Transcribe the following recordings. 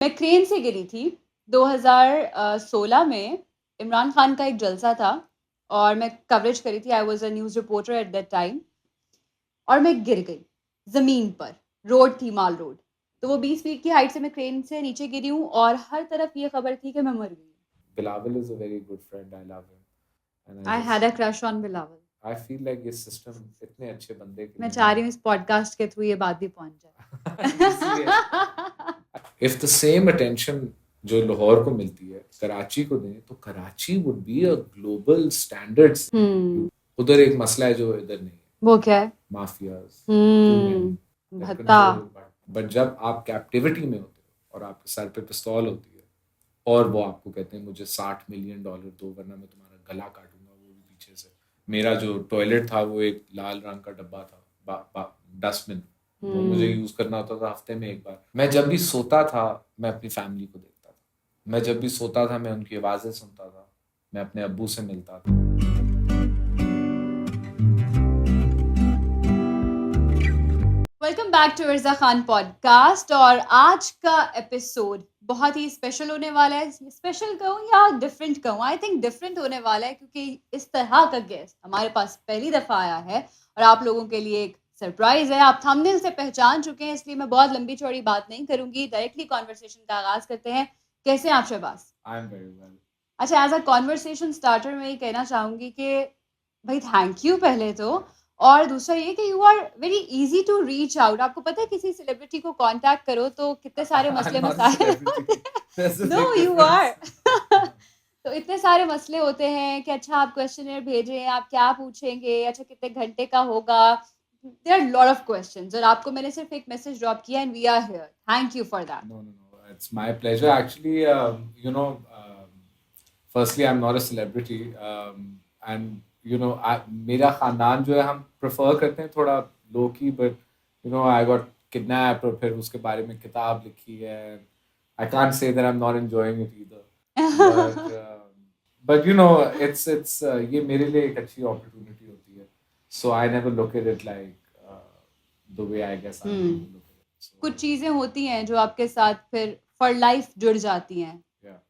मैं क्रेन से गिरी थी 2016 में। इमरान खान का एक जलसा था और मैं कवरेज करी थी। I was a news reporter at that time और मैं गिर गई ज़मीन पर। रोड थी, माल रोड। तो वो 20 फीट की हाइट से मैं क्रेन से नीचे गिरी हूँ और हर तरफ ये खबर थी कि मैं मर गई। Bilawal is a very good friend. I love him. And I had a crush on Bilawal. I feel like ये सिस्टम इतने अच्छे बंदे के मैं लिए चाह रही हूँ इस पॉडकास्ट के थ्रू ये बात भी पहुंच इसलिए जाए। if the same attention जो लाहौर को मिलती है कराची को दें तो Karachi would be a global standards. उधर एक मसला है जो इधर नहीं है, वो क्या है? माफियाज, भत्ता। बट जब आप कैप्टिविटी में होते हो और आपके सर पे पिस्तौल होती है और वो आपको कहते हैं मुझे $60 मिलियन दो वरना मैं तुम्हारा गला काटूंगा, वो भी पीछे से। मेरा जो टॉयलेट था वो एक लाल रंग का डब्बा था, डस्टबिन, वो मुझे यूज करना होता था हफ्ते में एक बार। मैं जब भी सोता था मैं अपनी फैमिली को देखता था, मैं जब भी सोता था मैं उनकी आवाजें सुनता था, मैं अपने अब्बू से मिलता था। Welcome back to Irza Khan podcast. और आज का एपिसोड बहुत ही स्पेशल होने वाला है। स्पेशल कहूँ या डिफरेंट कहूँ? आई थिंक डिफरेंट होने वाला है क्योंकि इस तरह का गेस्ट हमारे पास पहली दफ़ा आया है और आप लोगों के लिए एक सरप्राइज है। आप थंबनेल से पहचान चुके हैं, इसलिए मैं बहुत लंबी चौड़ी बात नहीं करूंगी। डायरेक्टली कॉन्वर्सेशन का आगाज करते हैं। कैसे हैं आप Shahbaz? I am very well. अच्छा, एज अ कॉन्वर्सेशन स्टार्टर मैं ये कहना चाहूंगी कि भाई थैंक यू पहले तो। और दूसरा ये कि you are very easy to reach out. आपको पता है किसी सेलिब्रिटी को कांटेक्ट करो तो कितने सारे मसले मसाइल होते हैं। No you are. तो इतने सारे मसले होते हैं कि अच्छा आप क्वेश्चनर भेजें, आप क्या पूछेंगे, अच्छा कितने घंटे का होगा। There are lot of questions और आपको मैंने सिर्फ एक मैसेज ड्रॉप किया and we are here. Thank you for that. No, it's my pleasure. Actually, firstly, I'm not a celebrity, and मेरा खानदान जो है हम प्रेफर करते हैं थोड़ा लो की, बट I got kidnapped और फिर उसके बारे में किताब लिखी है। I can't say that I'm not enjoying it either, but it's ये मेरे लिए एक अच्छी opportunity होती है, so I never look at it like the way I guess I look at it. So, कुछ चीजें होती हैं जो आपके साथ फिर फॉर लाइफ जुड़ जाती हैं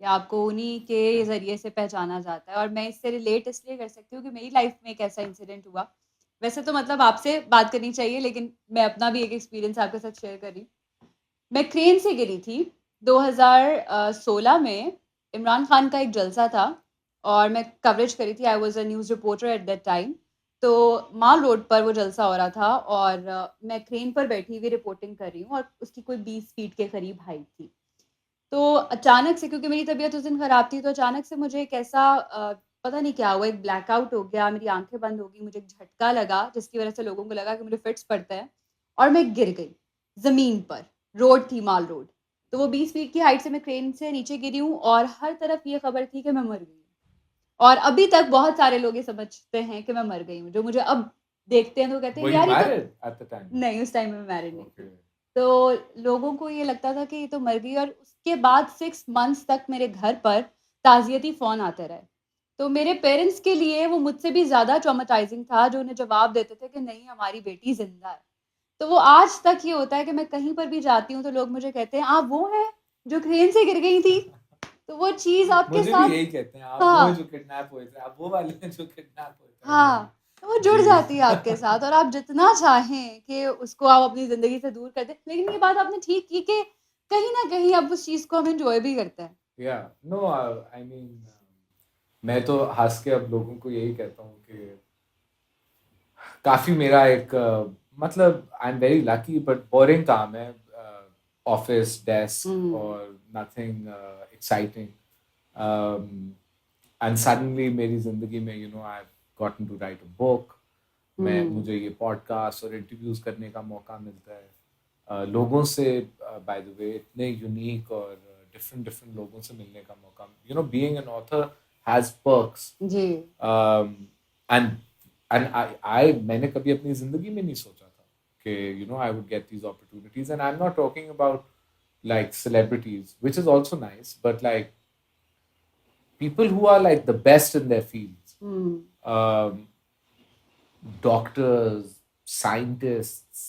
या आपको उन्हीं के जरिए से पहचाना जाता है। और मैं इससे रिलेट इसलिए कर सकती हूँ कि मेरी लाइफ में एक ऐसा इंसिडेंट हुआ। वैसे तो मतलब आपसे बात करनी चाहिए लेकिन मैं अपना भी एक एक्सपीरियंस आपके साथ शेयर करी। मैं क्रेन से गिरी थी 2016 में। इमरान खान का एक जलसा था और मैं कवरेज करी थी। I was a news reporter at that time. तो माल रोड पर वो जलसा हो रहा था और मैं क्रेन पर बैठी हुई रिपोर्टिंग कर रही हूँ और उसकी कोई 20 फीट के करीब हाइट थी। तो अचानक से, क्योंकि मेरी तबीयत उस दिन ख़राब थी, तो अचानक से मुझे एक ऐसा पता नहीं क्या हुआ, एक ब्लैकआउट हो गया, मेरी आंखें बंद हो गई, मुझे एक झटका लगा जिसकी वजह से लोगों को लगा कि मुझे फिट्स पड़ते हैं और मैं गिर गई ज़मीन पर। रोड थी, माल रोड। तो वो 20 फीट की हाइट से मैं क्रेन से नीचे गिरी हूँ और हर तरफ ये खबर थी कि मैं मर गई हूँ। और अभी तक बहुत सारे लोग ये समझते हैं कि मैं मर गई हूँ, जो मुझे अब देखते हैं तो कहते हैं were you यार ये तो married at the time? नहीं, उस टाइम में मैं मैरिड नहीं थी। Okay. तो लोगों को ये लगता था कि ये तो मर गई और उसके बाद 6 मंथ्स तक मेरे घर पर ताज़ियती फ़ोन आते रहे। तो मेरे पेरेंट्स के लिए वो मुझसे भी ज़्यादा ट्रॉमाटाइज़िंग था, जो उन्हें जवाब देते थे कि नहीं हमारी बेटी ज़िंदा है। तो वो आज तक ये होता है कि मैं कहीं पर भी जाती हूँ तो लोग मुझे कहते हैं आप वो हैं जो क्रेन से गिर गई थी? तो वो चीज़ आपके मुझे साथ भी यही कहते हैं, आप वो हैं हाँ, जो किडनैप हुए थे, आप वो वाले हैं जो किडनैप हुए थे। हाँ। तो वो जुड़ जी। जाती है आपके साथ और आप जितना चाहें कि उसको आप अपनी ज़िंदगी से दूर कर दें। लेकिन ये बात आपने ठीक की कि कहीं न कहीं अब उस चीज़ को हम एन्जॉय भी करते हैं। या नो, आई मीन मैं तो हंस के अब लोगों को यही कहता हूँ कि काफी मेरा एक मतलब I am very lucky but boring काम है, ऑफिस डेस्क और नथिंग एक्साइटिंग, एंड सडनली मेरी जिंदगी में I gotten to write a book, मैं मुझे ये पॉडकास्ट और इंटरव्यूज करने का मौका मिलता है, लोगों से बाय द वे इतने यूनिक और डिफरेंट डिफरेंट लोगों से मिलने का मौका, being an author has perks, जी। एंड आई मैंने कभी अपनी जिंदगी में नहीं सोचा था कि I would get these opportunities, and I am not talking about like celebrities, which is also nice, but like people who are like the best in their fields, um, doctors, scientists,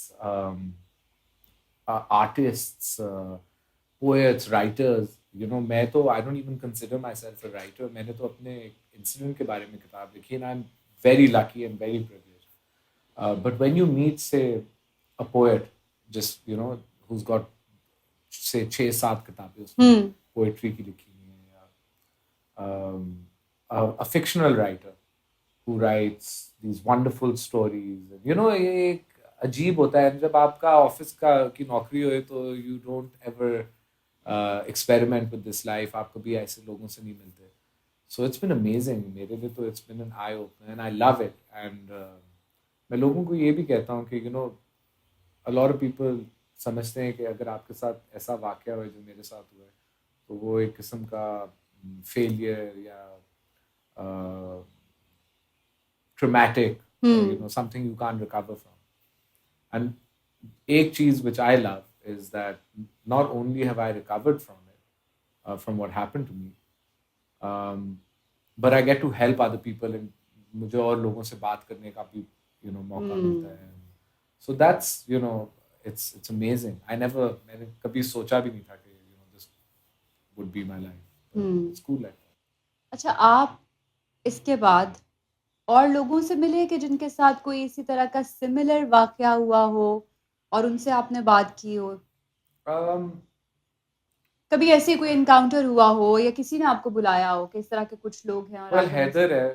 artists, poets, writers, you know, मैं तो I don't even consider myself a writer. मैंने तो अपने incident के बारे में किताब लिखी and I'm very lucky and very privileged. But when you meet, say, a poet, just, you know, who's got, say, 6-7 किताबें उसमें poetry की लिखी हुई हैं, या a fictional writer who writes these wonderful stories. You know, ये एक अजीब होता है जब आपका ऑफिस का की नौकरी होए तो you don't ever experiment with this life. आप कभी ऐसे लोगों से नहीं मिलते. So it's been amazing. मेरे लिए तो it's been an eye opener and I love it. And मैं लोगों को ये भी कहता हूँ कि you know, a lot of people समझते हैं कि अगर आपके साथ ऐसा वाक़या हुआ जो मेरे साथ हुआ है तो वो एक किस्म का फेलियर या traumatic, you know, something you can't recover from. And एक चीज़ which I love is that not only have I recovered from it, from what happened to me, but I get to help other people and मुझे और लोगों से बात करने का भी, you know, मौका मिलता है. So that's, you know, it's amazing. मैंने कभी सोचा भी नहीं था कि, you know, this would be my life. It's cool like that. अच्छा, आप इसके बाद और लोगों से मिले कि जिनके साथ कोई इसी तरह का सिमिलर वाक़या हुआ हो और उनसे आपने बात की हो? कभी ऐसे कोई एनकाउंटर हुआ हो या किसी ने आपको बुलाया हो कि इस तरह के कुछ लोग हैं और Well, आप हैदर है,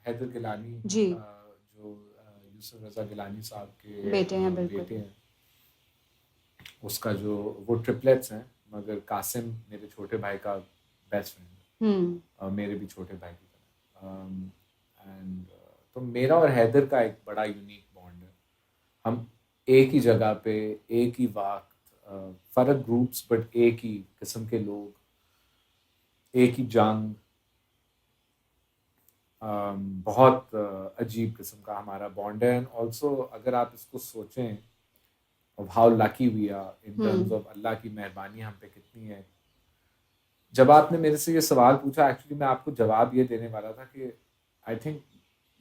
हैदर गिलानी, जी जो यूसुफ रज़ा गिलानी साहब के बेटे हैं, बिल्कुल। बेटे हैं. उसका जो वो ट्रिपलेट्स हैं, मगर कासिम मेरे छोटे भाई का बेस्ट फ्रेंड है, मेरे भी छोटे भाई की तरह. एंड तो मेरा और हैदर का एक बड़ा यूनिक बॉन्ड है. हम एक ही जगह पे एक ही वक्त, फर्क ग्रुप्स बट एक ही किस्म के लोग, एक ही जंग, बहुत अजीब किस्म का हमारा बॉन्ड है. एंड ऑल्सो अगर आप इसको सोचें of how lucky we are in terms of अल्लाह की मेहरबानी हम पे कितनी है. जब आपने मेरे से ये सवाल पूछा, एक्चुअली मैं आपको जवाब ये देने वाला था कि आई थिंक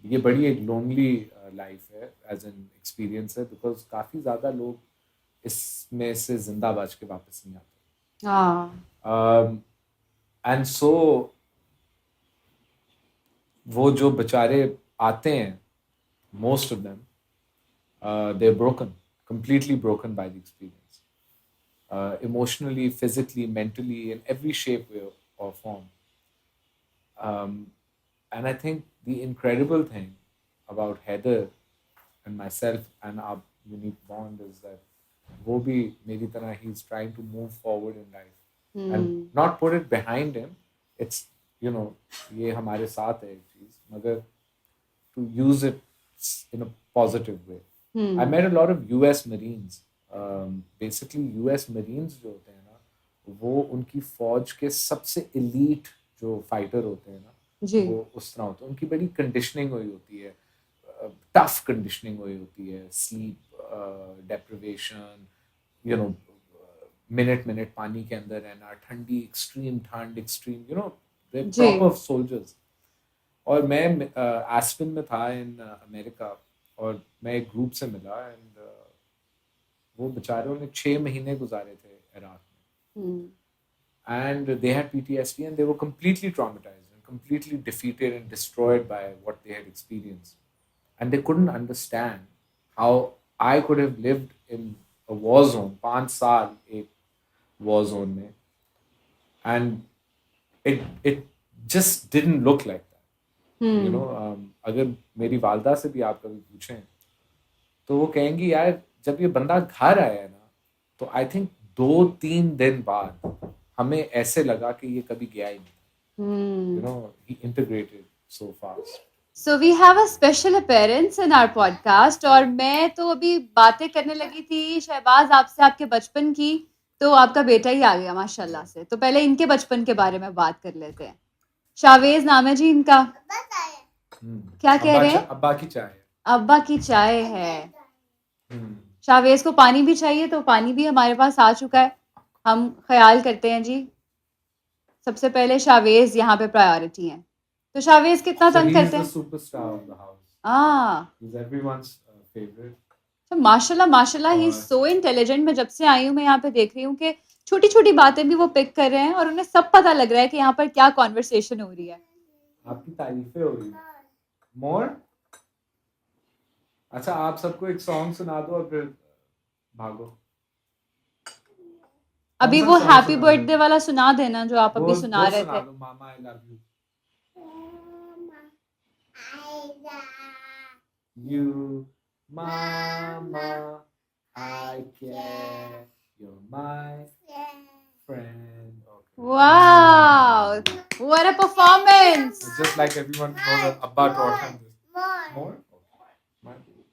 ये बड़ी एक लोनली लाइफ है एज एन एक्सपीरियंस है, बिकॉज काफ़ी ज़्यादा लोग इसमें से जिंदा बच के वापस नहीं आते. एंड सो वो जो बेचारे आते हैं, most of them they are broken, completely broken by the experience, emotionally, physically, mentally, in every shape, way, or form. And I think the incredible thing about Heather and myself and our unique bond is that wo bhi meri tarah, he's trying to move forward in life and not put it behind him. It's, you know, ye hamare saath hai ek cheez, magar to use it in a positive way. I met a lot of US Marines. Basically US Marines जो होते हैं ना, वो उनकी फौज के सबसे elite जो फाइटर होते हैं ना, वो उस तरह होते हैं. उनकी बड़ी कंडीशनिंग हुई होती है, टफ कंडीशनिंग हुई होती है, sleep deprivation, you know, minute पानी के अंदर रहना, ठंडी, एक्सट्रीम ठंड, extreme, you know, they proper soldiers. और मैं एस्पेन में था इन अमेरिका, और मैं एक ग्रुप से मिला एंड वो बेचारों ने 6 महीने गुजारे थे इराक में, and they had PTSD and they were completely traumatised and completely defeated and destroyed by what they had experienced, and they couldn't understand how I could have lived in a war zone, 5 साल एक war zone में, and it just didn't look like that. You know, अगर मेरी वालदा से भी आप कभी पूछें तो वो कहेंगी, यार जब ये बंदा घर आया ना, तो आई थिंक 2-3 दिन बाद हमें ऐसे लगा कि ये कभी गया ही नहीं. You know, he integrated so fast. So we have a special appearance in our podcast, और मैं तो अभी बातें करने लगी थी शहबाज आपसे आपके बचपन की, तो आपका बेटा ही आ गया माशाल्लाह से. तो पहले इनके बचपन के बारे में बात कर लेते हैं. शाहवेज नाम है जी इनका. क्या कह रहे हैं? अब्बा की चाय. अब्बा की चाय है. शाहवेज को पानी भी चाहिए, तो पानी भी हमारे पास आ चुका है, हम ख्याल करते हैं जी. सबसे पहले शाहवेज यहाँ पे प्रायोरिटी है. तो शाहवेज कितना तंग करते हैं? Superstar of the house. He's everyone's favorite. तो माशाल्लाह ही सो इंटेलिजेंट. मैं जब से आई हूँ मैं यहाँ पे देख रही हूँ कि छोटी छोटी बातें भी वो पिक कर रहे हैं और उन्हें सब पता लग रहा है कि यहाँ पर क्या कॉन्वर्सेशन हो रही है. आपकी तारीफें हो रही है. मोर. अच्छा, आप सबको एक सॉन्ग सुना दो और फिर भागो. अभी वो हैप्पी बर्थडे वाला सुना देना जो आप अभी सुना रहे थे. Mama I love you. You, Mama, I care. You're my friend. Okay. Wow, what a performance! It's just like everyone knows that Abba taught him this. More? Okay.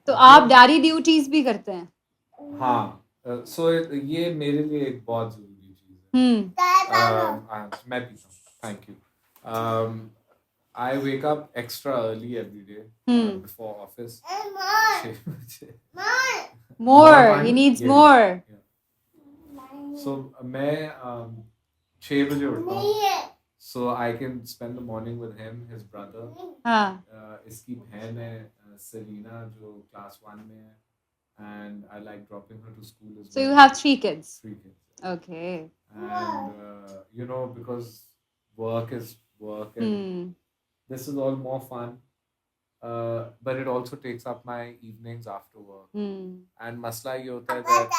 तो आप डैडी ड्यूटीज भी करते हैं? हाँ. So ये मेरे लिए एक बहुत जरूरी चीज है. मैं पीता हूँ. Thank you. I wake up extra early every day before office. More. He needs more. So मैं 6 बजे उठता हूँ. So I can spend the morning with him, his brother. हाँ. इसकी बहन है Selena जो class 1 में है. And I like dropping her to school as well. So you have 3 kids? 3 kids. Okay. And because work is work and this is all more fun. But it also takes up my evenings after work. And मसला ये होता है that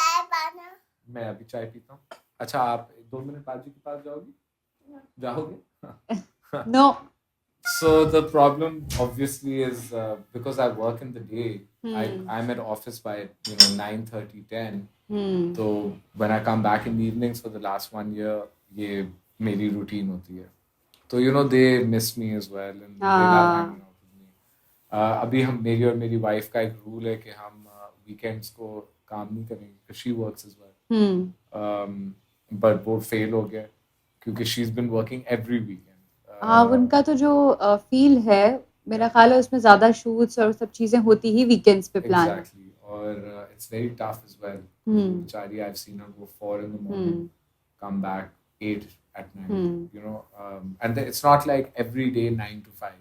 मैं अभी चाय पीता हूँ. अच्छा, आप 2 मिनट बाजी के पास जाओगी? जाओगे? No. So the problem obviously is because I work in the day, I'm at office by 9:30, 10. So when I come back in the evenings for the last 1 year, ये मेरी routine होती है. So they miss me as well and they love hanging out with me. अभी मेरी और मेरी wife का एक rule है कि हम weekends को काम नहीं करेंगे because she works as well. But वो fail हो गया क्योंकि she's been working every weekend. हाँ, उनका तो जो फील है मेरा ख्याल है उसमें ज्यादा शूट्स और सब चीजें होती ही वीकेंड्स पे प्लान. Exactly. और it's very tough as well. बेचारी, I've seen her go 4 in the morning, come back 8 at night. And it's not like every day 9 to 5.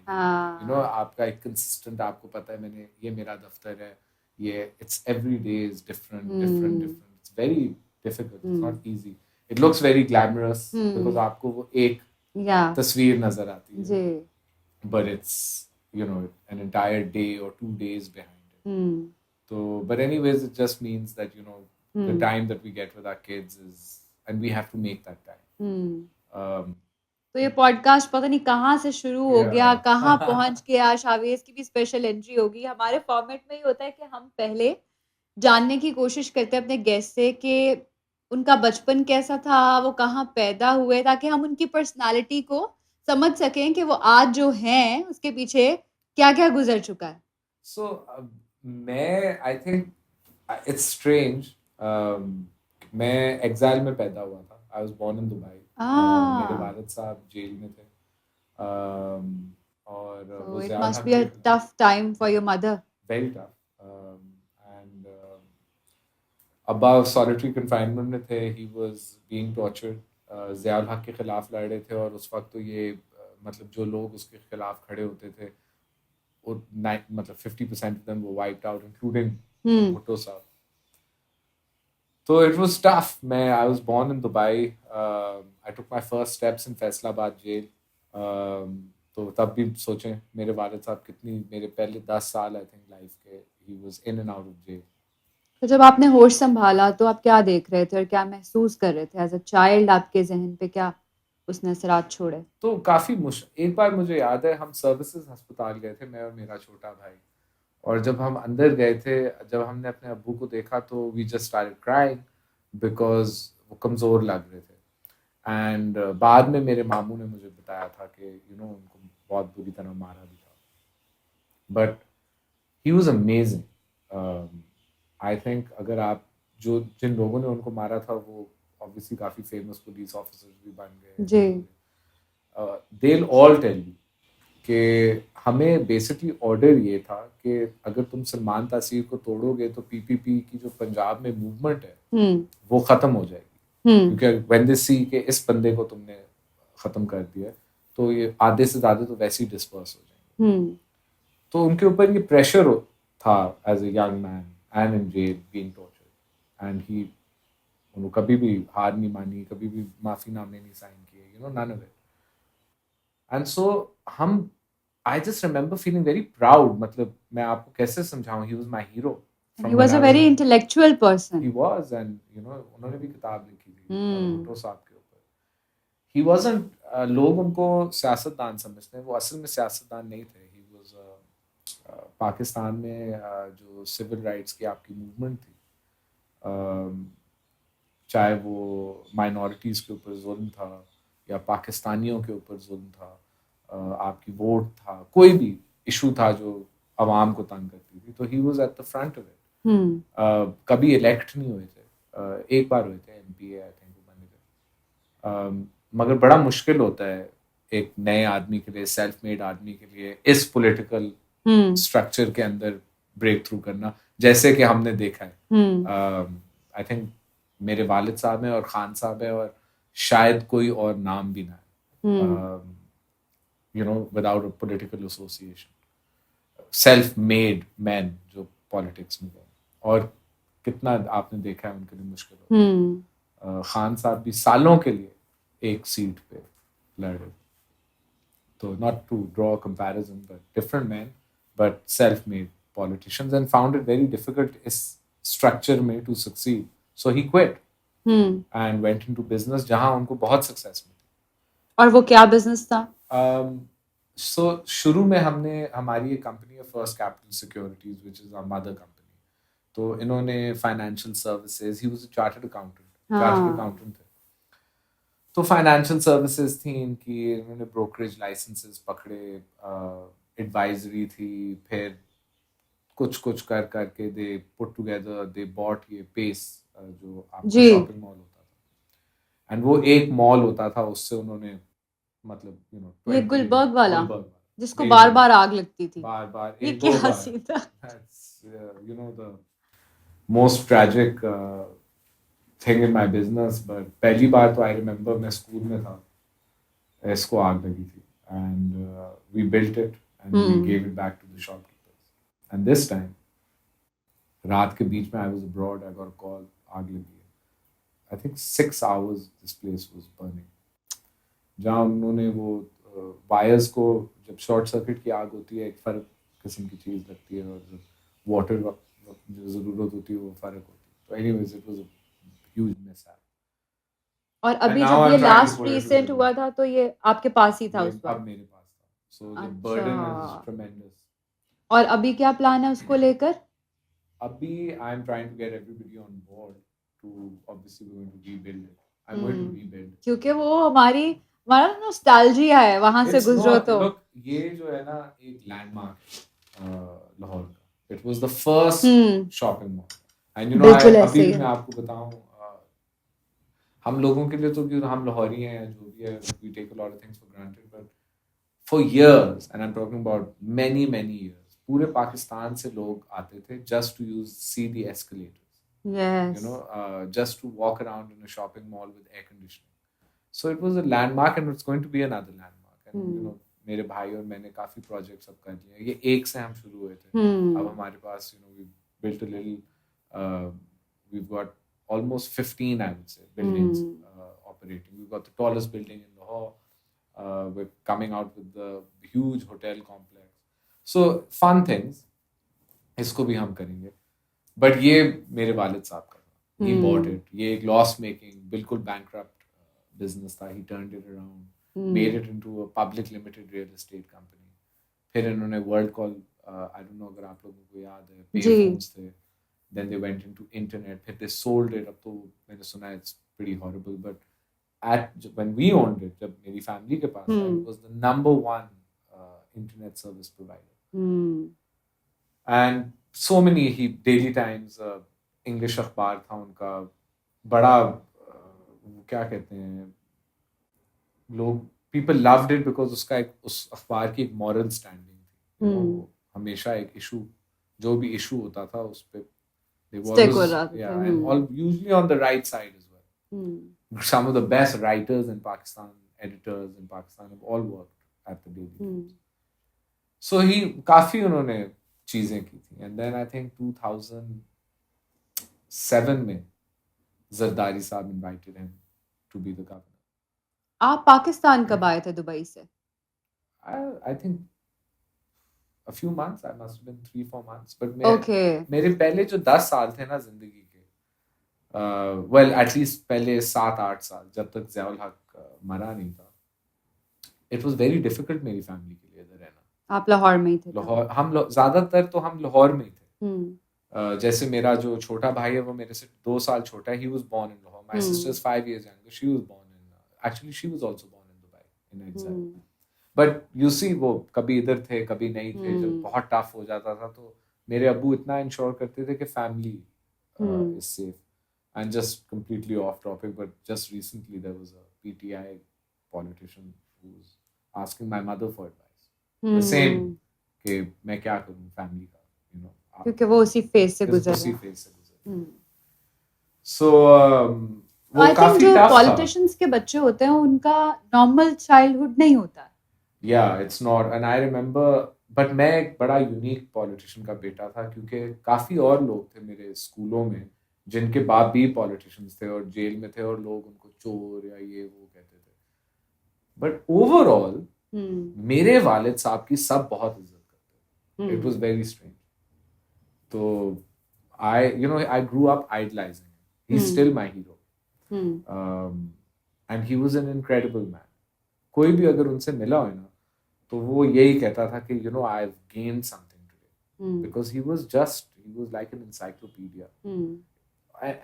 आपका एक consistent, आपको पता है ये मेरा दफ्तर है, ये it's every day is different. It's very difficult. It's not easy. It looks very glamorous because आपको वो एक तस्वीर नजर आती है. But it's an entire day or 2 days behind it. So but anyways, it just means that the time that we get with our kids is, and we have to make that time. तो ये podcast पता नहीं कहाँ से शुरू हो गया, कहाँ पहुंच गया. शाहवेज की भी स्पेशल एंट्री होगी. हमारे फॉर्मेट में ही होता है कि हम पहले जानने की कोशिश करते हैं अपने गेस्ट से कि उनका बचपन कैसा था, वो कहाँ पैदा हुए, ताकि हम उनकी पर्सनालिटी को समझ सकें कि वो आज जो हैं उसके पीछे क्या क्या गुजर चुका है. So मैं I think it's strange. मैं एग्जाइल में पैदा हुआ था. I was born in Dubai. मेरे वालिद साहब जेल में थे. और so it must be a tough time for your mother. Very tough. And अब्बा solitary confinement में थे. He was being tortured. Ziaul हक के खिलाफ लड़ रहे थे और उस वक्त तो ये मतलब जो लोग उसके खिलाफ खड़े होते थे मतलब 50% of them were wiped out, including Bhutto साहब. So it was tough. I was born in Dubai. I took my first steps in Faisalabad jail. तो तब भी सोचें मेरे वालिद साहब मेरे पहले 10 साल I think लाइफ के he was in and out of jail. तो जब आपने होश संभाला तो आप क्या देख रहे थे और क्या महसूस कर रहे थे एज अ चाइल्ड? आपके जहन पे क्या उसने असरात छोड़े? तो काफ़ी एक बार मुझे याद है हम सर्विसेज अस्पताल गए थे, मैं और मेरा छोटा भाई. और जब हम अंदर गए थे, जब हमने अपने अब्बू को देखा तो we just started crying because वो कमज़ोर लग रहे थे. एंड बाद में मेरे मामू ने मुझे बताया था कि उनको बहुत बुरी तरह मारा भी था. But he was amazing. I think अगर आप जिन लोगों ने उनको मारा था वो obviously काफी फेमस पुलिस ऑफिसर्स भी बन गए. they'll all tell you कि हमें बेसिकली ऑर्डर ये था कि अगर तुम सलमान तासीर को तोड़ोगे तो पीपीपी की जो पंजाब में मूवमेंट है वो खत्म हो जाएगी. क्योंकि when they see कि इस बंदे को तुमने खत्म कर दिया तो ये आधे से ज्यादा तो वैसे ही डिस्पर्स हो जाएंगे. तो उनके ऊपर ये प्रेशर था as a young man and in jail being tortured, and he उन्होंने कभी भी हार नहीं मानी, कभी भी माफीनामे नहीं साइन किए, you know, none of it. And so हम, I just remember feeling very proud. मतलब मैं आपको कैसे समझाऊं, he was my hero And he was a very intellectual person. He was, and you know, उन्होंने भी किताब लिखी थी Hmm. भुट्टो साहब के ऊपर. He wasn't, लोग उनको सियासतदान समझते हैं, वो असल में सियासतदान नहीं थे. He was पाकिस्तान में जो सिविल राइट्स की आपकी मूवमेंट थी, चाहे वो माइनॉरिटीज़ के ऊपर जुल्म था या पाकिस्तानियों के ऊपर जुल्म था, आपकी वोट था, कोई भी इशू था जो अवाम को तंग करती थी, तो he was at the front of it. कभी इलेक्ट नहीं हुए थे, एक बार हुए थे एमपी, आई थिंक वो बने थे. मगर बड़ा मुश्किल होता है एक नए आदमी के लिए, सेल्फ मेड आदमी के लिए, इस पॉलिटिकल स्ट्रक्चर के अंदर ब्रेक थ्रू करना, जैसे कि हमने देखा है. आई थिंक मेरे वालिद साहब हैं और खान साहब है, और शायद कोई और नाम भी ना है, you know, without a political association, self made man जो पॉलिटिक्स में गए. और कितना आपने देखा है उनके लिए मुश्किल हो. खान साहब भी सालों के लिए एक सीट पे लड़े. तो not to draw comparison, but different man, but self made politicians, and found it very difficult इस structure में to succeed. So he quit and went into business, जहाँ उनको बहुत success मिली. और वो क्या business था? So शुरू में हमने, हमारी एक कंपनी है first capital securities, which is our mother company. तो इन्होंने financial services, he was a chartered accountant थे, तो फाइनेंशियल सर्विसेज थी इनकी. इन्होंने ब्रोकरेज लाइसेंसेस पकड़े, एडवाइजरी थी, फिर कुछ कुछ कर करके they put together, they bought ये पेस, जो आपका शॉपिंग मॉल होता था. एंड वो एक मॉल होता था, उससे उन्होंने, मतलब यू नो, ये गुलबर्ग वाला जिसको बार बार आग लगती थी, बार ये क्या सीन था? you know, the most tragic thing in my business. But पहली बार तो I remember मैं स्कूल में था, इसको आग लगी थी, and we built it and we gave it back to the shopkeepers. And this time रात के बीच में, I was abroad, I got a call, आग लगी है. I think 6 hours this place was burning. जहाँ उन्होंने वो वायर्स को, जब शॉर्ट सर्किट की आग होती है एक फर्क किस्म की चीज़ लगती है, और जब वाटर जो ज़रूरत होती है वो फर्क होती है. तो anyways it was a huge mishap. और अभी जब ये लास्ट रीसेंट हुआ था तो ये आपके पास ही था उस वक्त? अब मेरे पास था. So the burden is tremendous. और अभी क्या प्लान है उसको लेकर? अभी I am trying to get everybody on board to, obviously we going to rebuild it. I am going to rebuild, क्योंकि वो हमारा नॉस्टैल्जिया है, वहां से गुजरो तो. look, ये जो है ना एक लैंडमार्क है लाहौर का. It was the first shopping mall. And you know, अभी भी मैं आपको बताऊं, हम लोगों के लिए तो, क्योंकि हम लाहौरी हैं या जो भी है, we take a lot of things for granted, but for years, and I am talking about many years, पूरे पाकिस्तान से लोग आते थे just to use see the escalators, you know, just to walk around in a shopping mall with air conditioning. So it was a landmark, and it's going to be another landmark. And you know, मेरे भाई और मैंने काफी projects अब कर लिए. ये एक से हम शुरू हुए थे. अब हमारे पास, you know, we built a little, we've got almost 15, I would say, buildings operating. We've got the tallest building in Lahore. We're coming out with the huge hotel complex. So fun things. इसको भी हम करेंगे. But ये मेरे वालिद साहब का था. He bought it. ये एक लॉस मेकिंग, बिल्कुल bankrupt बिजनेस था. He turned it around, made it into a public limited real estate company. फिर इन्होंने world call, I don't know अगर आप लोगों को याद है, payphones थे. Then they went into internet. फिर they sold it. अब तो मैंने सुना है it's pretty horrible. But when we owned it, जब मेरी फैमिली के पास था, it was the number one internet service provider. And so many, he Daily Times, English अखबार था उनका, बड़ा क्या कहते हैं लोग, पीपल लव्ड इट बिकॉज उसका एक, उस अखबार की एक मॉरल स्टैंडिंग थी. You know, हमेशा एक इशू, जो भी इशू होता था उस पे they always, and all usually on the right side as well. Some of the best writers in Pakistan, editors in Pakistan have all worked at the Daily Times. So he काफी उन्होंने चीजें की थी. And then I think 2007 में Zardari साहब invited him to be the governor. आप पाकिस्तान कब आए थे दुबई से? I think a few months. I must have been 3-4 months. But Okay. मेरे पहले जो 10 साल थे ना जिंदगी के, well at least पहले 7-8 साल जब तक ज़ियाउल हक मरा नहीं था, it was very difficult मेरी फैमिली के लिए इधर रहना. आप लाहौर में ही थे? लाहौर ज़्यादातर तो हम लाहौर में ही थे. जैसे मेरा जो छोटा भाई है वो मेरे से 2 साल छोटा है. He was born in Lahore. My sister is 5 years younger. She was born actually she was also born in Dubai in Irza. But you see वो कभी इधर थे कभी नहीं थे. जब बहुत टफ हो जाता था तो मेरे अब्बू इतना इंश्योर करते थे कि family is safe. And just completely off topic, but just recently there was a PTI politician who was asking my mother for advice. The same कि मैं क्या करूँ फैमिली का, you know. क्योंकि वो उसी फेज से गुजर उसी रहा फेज से गुजर. So वो I think काफी जो टफ था. पॉलिटिशियंस के बच्चे होते हैं उनका नॉर्मल चाइल्डहुड नहीं होता. Yeah, it's not. And I remember, but मैं एक बड़ा यूनिक पॉलिटिशियन का बेटा था क्योंकि काफी और लोग थे मेरे स्कूलों में जिनके बाप भी पॉलिटिशियंस थे और जेल में थे और लोग उनको चोर या ये वो कहते थे. बट ओवरऑल मेरे वालिद साहब की सब बहुत इज्जत करते. It was very strange. तो I grew up idolizing him. He's still my hero. And he was an incredible man. कोई भी अगर उनसे मिला हो ना तो वो यही कहता था कि I've gained something today. Because he was like an encyclopedia.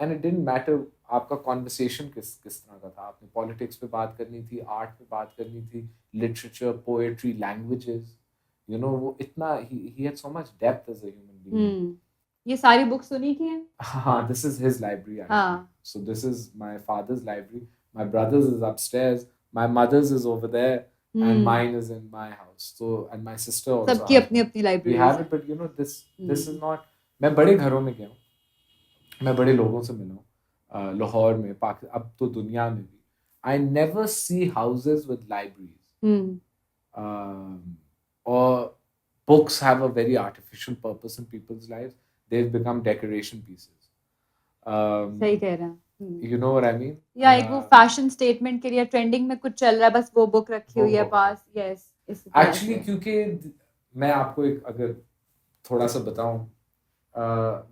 And it didn't matter आपका conversation किस तरह का था. आपने politics पे बात करनी थी, art पे बात करनी थी, literature, poetry, languages. वो इतना he had so much depth as a human being. ये सारी बुक्स उन्हीं की हैं? हाँ, this is his library actually. So this is my father's library. My brother's is upstairs. My mother's is over there. And mine is in my house. So and my sister also. सबकी अपनी अपनी library. We have it, but this is not. मैं बड़े घरों में गया हूँ. मैं बड़े लोगों से मिला हूँ. लाहौर में, अब तो दुनिया में भी. I never see houses with libraries. Or books have a very artificial purpose in people's lives. They've become decoration pieces. सही कह रहा है. You know what I mean? या एक वो फैशन स्टेटमेंट के लिए ट्रेंडिंग में कुछ चल रहा है बस वो बुक रखी हुई है पास. यस. एक्चुअली क्योंकि मैं आपको एक अगर थोड़ा सा बताऊं,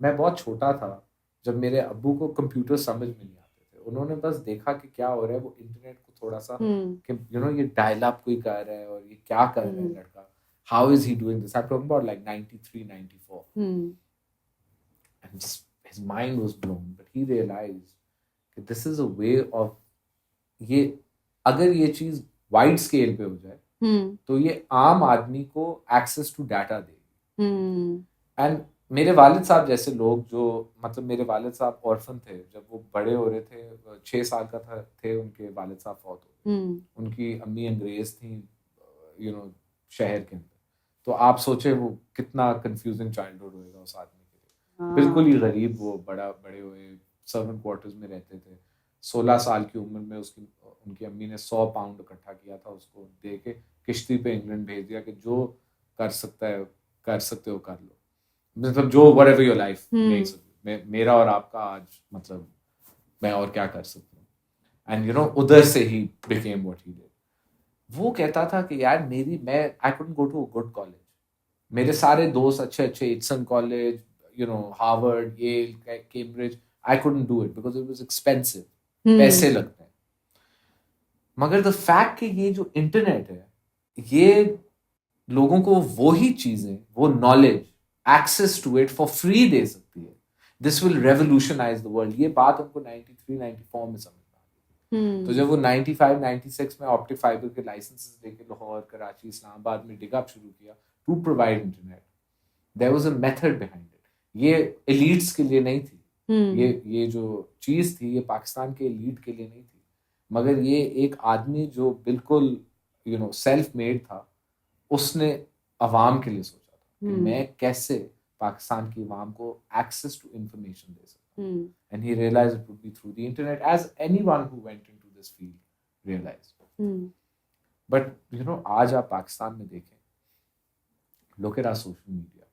मैं बहुत छोटा था जब मेरे अब्बू को कंप्यूटर समझ में नहीं आते थे. उन्होंने बस देखा कि क्या हो रहा है, वो इंटरनेट को थोड़ा सा कि ये डायल अप कोई कर रहा है और ये क्या कर रहा है लड़का. How is he doing this? I'm talking about like 93, 94. And just his mind was blown. But he realized that this is a way of ये अगर ये चीज वाइड स्केल पे हो जाए तो ये आम आदमी को एक्सेस टू डाटा देगी. एंड मेरे वालिद साहब जैसे लोग जो मतलब मेरे वालिद साहब ऑर्फन थे जब वो बड़े हो रहे थे. 6 साल का थे उनके वालिद साहब फौत हो गए. उनकी अम्मी अंग्रेज थी शहर के अंदर. तो आप सोचे वो कितना कंफ्यूजिंग चाइल्डहुड होएगा उस आदमी के लिए. बिल्कुल ही गरीब वो बड़े हुए. सर्वेंट क्वार्टर्स में रहते थे. 16 साल की उम्र में उनकी अम्मी ने 100 पाउंड इकट्ठा किया था, उसको दे के किश्ती पे इंग्लैंड भेज दिया कि जो कर सकते हो कर लो. मतलब जो whatever your life makes of you. मेरा और आपका आज मतलब मैं और क्या कर सकता हूँ. एंड उधर से ही became what he did. वो कहता था कि यार I couldn't go to a good college. मेरे सारे दोस्त अच्छे Eton college, Harvard, Yale, Cambridge. I couldn't do it because it was expensive. पैसे लगते हैं. मगर द फैक्ट कि ये जो इंटरनेट है ये लोगों को वो ही चीजें, वो knowledge, access to it for free दे सकती है. This will revolutionise the world. ये बात उनको 93, 94 में समझ में आ गई. तो जब वो 95, 96 में ऑप्टिक फाइबर के लाइसेंसेस लेके लाहौर, कराची, इस्लामाबाद में डिग अप शुरू किया to provide internet, there was a method behind it. ये एलीट्स के लिए नहीं थी. ये जो चीज थी ये पाकिस्तान के एलीट के लिए नहीं थी. मगर ये एक आदमी जो बिल्कुल सेल्फ मेड था, उसने अवाम के लिए सोचा था कि मैं कैसे पाकिस्तान की अवाम को एक्सेस टू इंफॉर्मेशन दे सकता हूँ. And he realized it would be through the internet as anyone who went into this field realized. But आज आप पाकिस्तान में देखें, look at our social media,